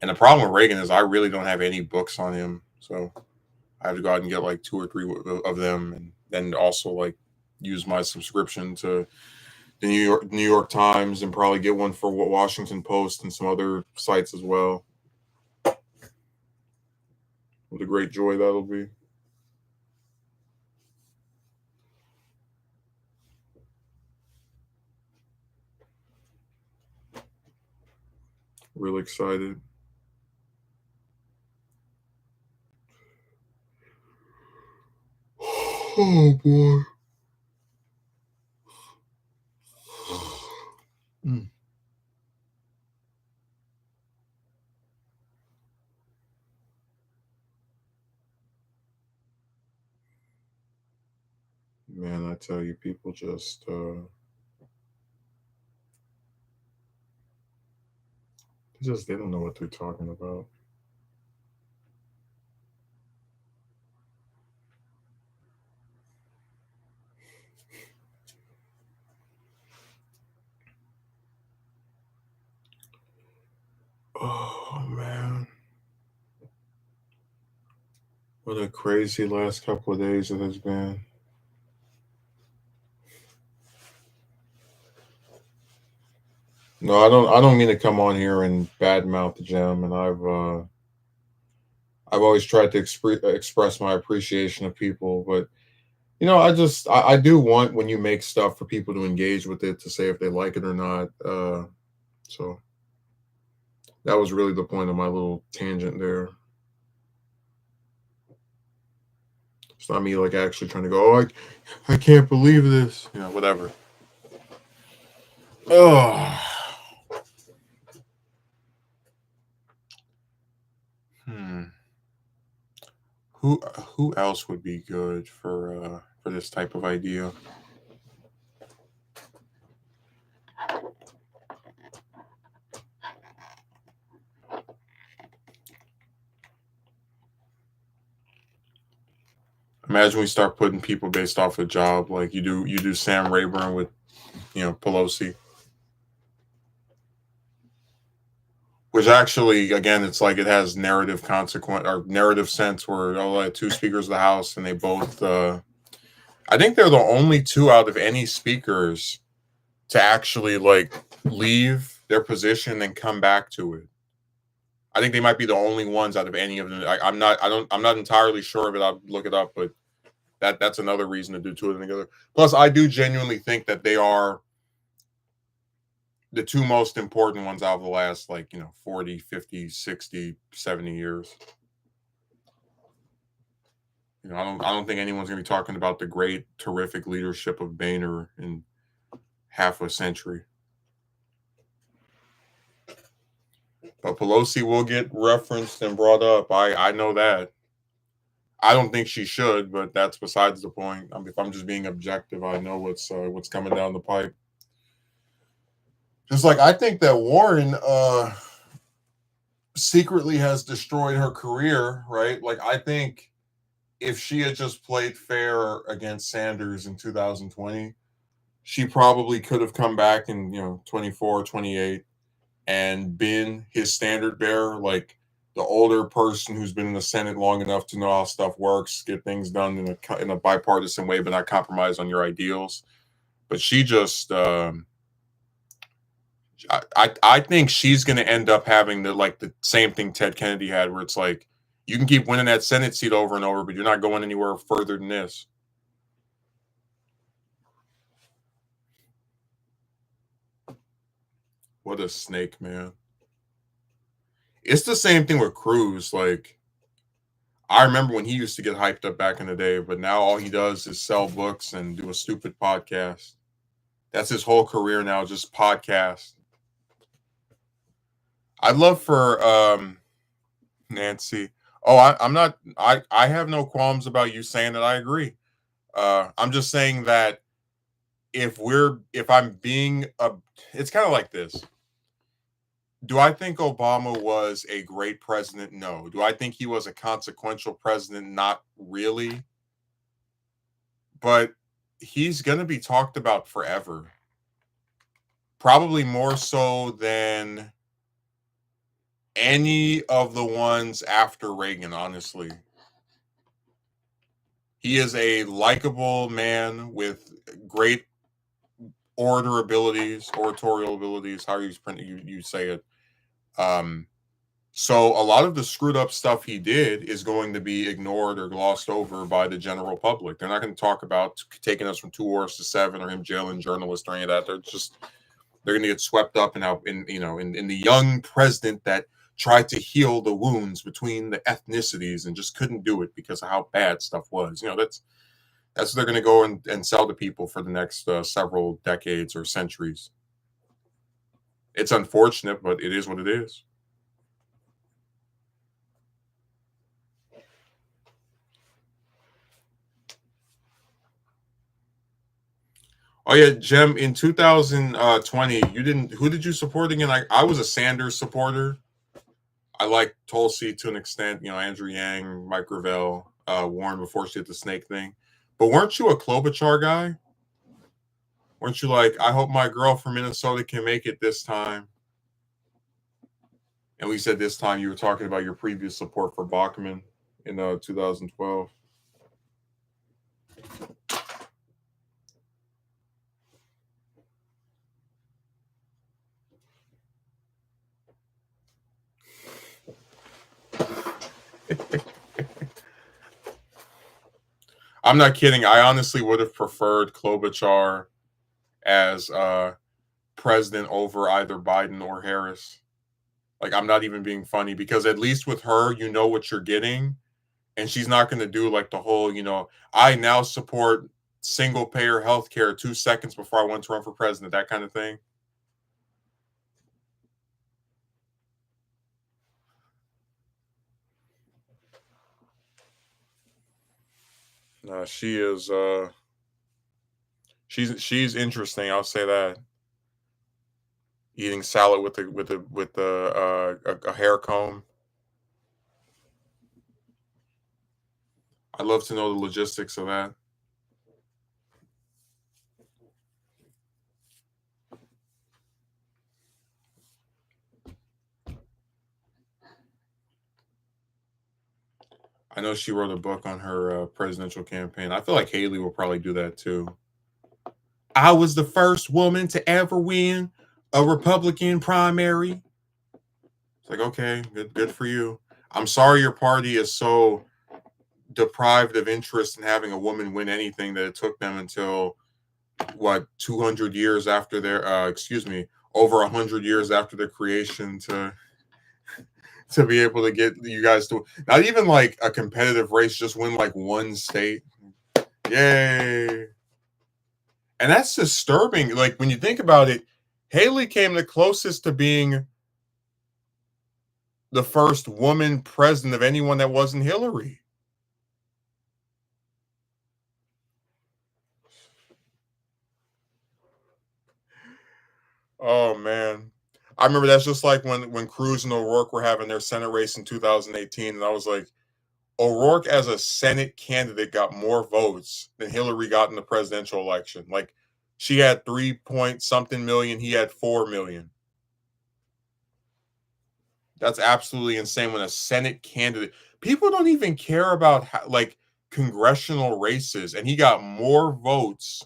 and the problem with Reagan is I really don't have any books on him, so I have to go out and get like two or three of them, and then also like use my subscription to the New York Times, and probably get one for Washington Post and some other sites as well. What a great joy that'll be. Really excited. Oh boy. Mm. Man, I tell you, people just they don't know what they're talking about. Oh man. What a crazy last couple of days it has been. No, I don't mean to come on here and badmouth the gem, and I've always tried to express my appreciation of people, but I do want, when you make stuff, for people to engage with it, to say if they like it or not. So that was really the point of my little tangent there. It's not me like actually trying to go, oh, I can't believe this. Whatever. Oh. Hmm. Who who else would be good for this type of idea? Imagine we start putting people based off a job, like you do Sam Rayburn with Pelosi, which actually again it's like it has narrative consequence or narrative sense where like two speakers of the House and they both I think they're the only two out of any speakers to actually like leave their position and come back to it. I think they might be the only ones out of any of them. I'm not entirely sure of it. I'll look it up, but that's another reason to do two of them together. Plus, I do genuinely think that they are the two most important ones out of the last 40, 50, 60, 70 years. I don't think anyone's going to be talking about the great, terrific leadership of Boehner in half a century. But Pelosi will get referenced and brought up. I know that. I don't think she should, but that's besides the point. If I'm just being objective, I know what's coming down the pipe. Just like I think that Warren secretly has destroyed her career, right? Like I think if she had just played fair against Sanders in 2020, she probably could have come back in 24, 28 and been his standard bearer, like the older person who's been in the Senate long enough to know how stuff works, get things done in a bipartisan way, but not compromise on your ideals. But she just, I think she's going to end up having the same thing Ted Kennedy had, where it's like you can keep winning that Senate seat over and over, but you're not going anywhere further than this. What a snake, man. It's the same thing with Cruz. Like, I remember when he used to get hyped up back in the day, but now all he does is sell books and do a stupid podcast. That's his whole career now, just podcast. I'd love for Nancy. Oh, I'm not. I have no qualms about you saying that. I agree. I'm just saying that if I'm being it's kind of like this. Do I think Obama was a great president? No. Do I think he was a consequential president? Not really. But he's going to be talked about forever. Probably more so than any of the ones after Reagan, honestly. He is a likable man with great oratorial abilities, how you say it. So a lot of the screwed up stuff he did is going to be ignored or glossed over by the general public. They're not going to talk about taking us from 2 wars to 7 or him jailing journalists or any of that. They're going to get swept up in the young president that tried to heal the wounds between the ethnicities and just couldn't do it because of how bad stuff was. That's what they're going to go and sell to people for the next several decades or centuries. It's unfortunate, but it is what it is. Oh yeah, Jem. In 2020, you didn't. Who did you support again? I was a Sanders supporter. I like Tulsi to an extent. Andrew Yang, Mike Gravel, Warren before she did the snake thing. But weren't you a Klobuchar guy? Weren't you like, I hope my girl from Minnesota can make it this time? And we said this time you were talking about your previous support for Bachmann in 2012. I'm not kidding. I honestly would have preferred Klobuchar as president over either Biden or Harris. Like, I'm not even being funny because at least with her, you know what you're getting. And she's not going to do like the whole, I now support single payer healthcare 2 seconds before I went to run for president, that kind of thing. She is she's interesting, I'll say that. Eating salad with a hair comb. I'd love to know the logistics of that. I know she wrote a book on her presidential campaign. I feel like Haley will probably do that too. I was the first woman to ever win a Republican primary. It's like, okay, good for you. I'm sorry your party is so deprived of interest in having a woman win anything that it took them until what 200 years after their excuse me, over 100 years after their creation to be able to get you guys to not even like a competitive race, just win like one state. Yay. And that's disturbing. Like when you think about it, Haley came the closest to being the first woman president of anyone that wasn't Hillary. Oh man. I remember that's just like when Cruz and O'Rourke were having their Senate race in 2018, and I was like, O'Rourke as a Senate candidate got more votes than Hillary got in the presidential election. Like she had 3 point something million, he had 4 million. That's absolutely insane when a Senate candidate, people don't even care about like congressional races, and he got more votes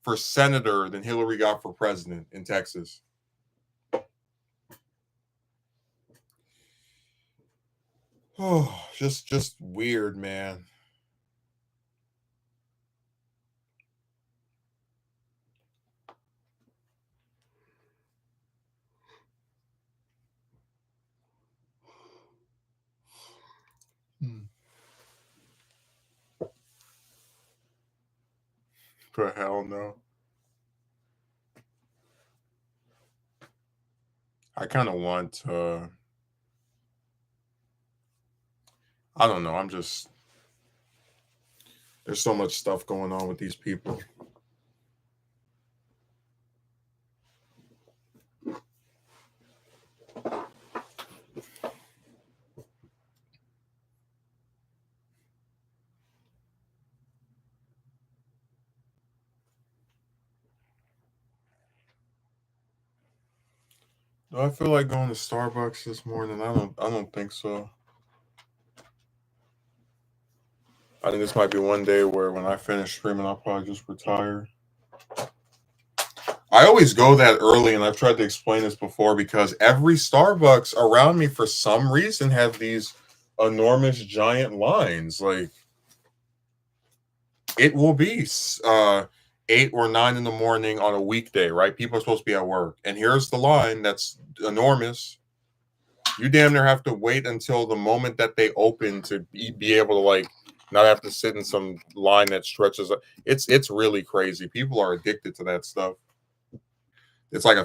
for senator than Hillary got for president in Texas. Oh, just weird, man. Hmm. For hell no. I kind of want I don't know. I'm just there's so much stuff going on with these people. Do I feel like going to Starbucks this morning? I don't think so. I think this might be one day where when I finish streaming, I'll probably just retire. I always go that early, and I've tried to explain this before because every Starbucks around me, for some reason, have these enormous giant lines. Like it will be 8 or 9 in the morning on a weekday, right? People are supposed to be at work, and here's the line that's enormous. You damn near have to wait until the moment that they open to be able to like not have to sit in some line that stretches. It's really crazy. People are addicted to that stuff. It's like a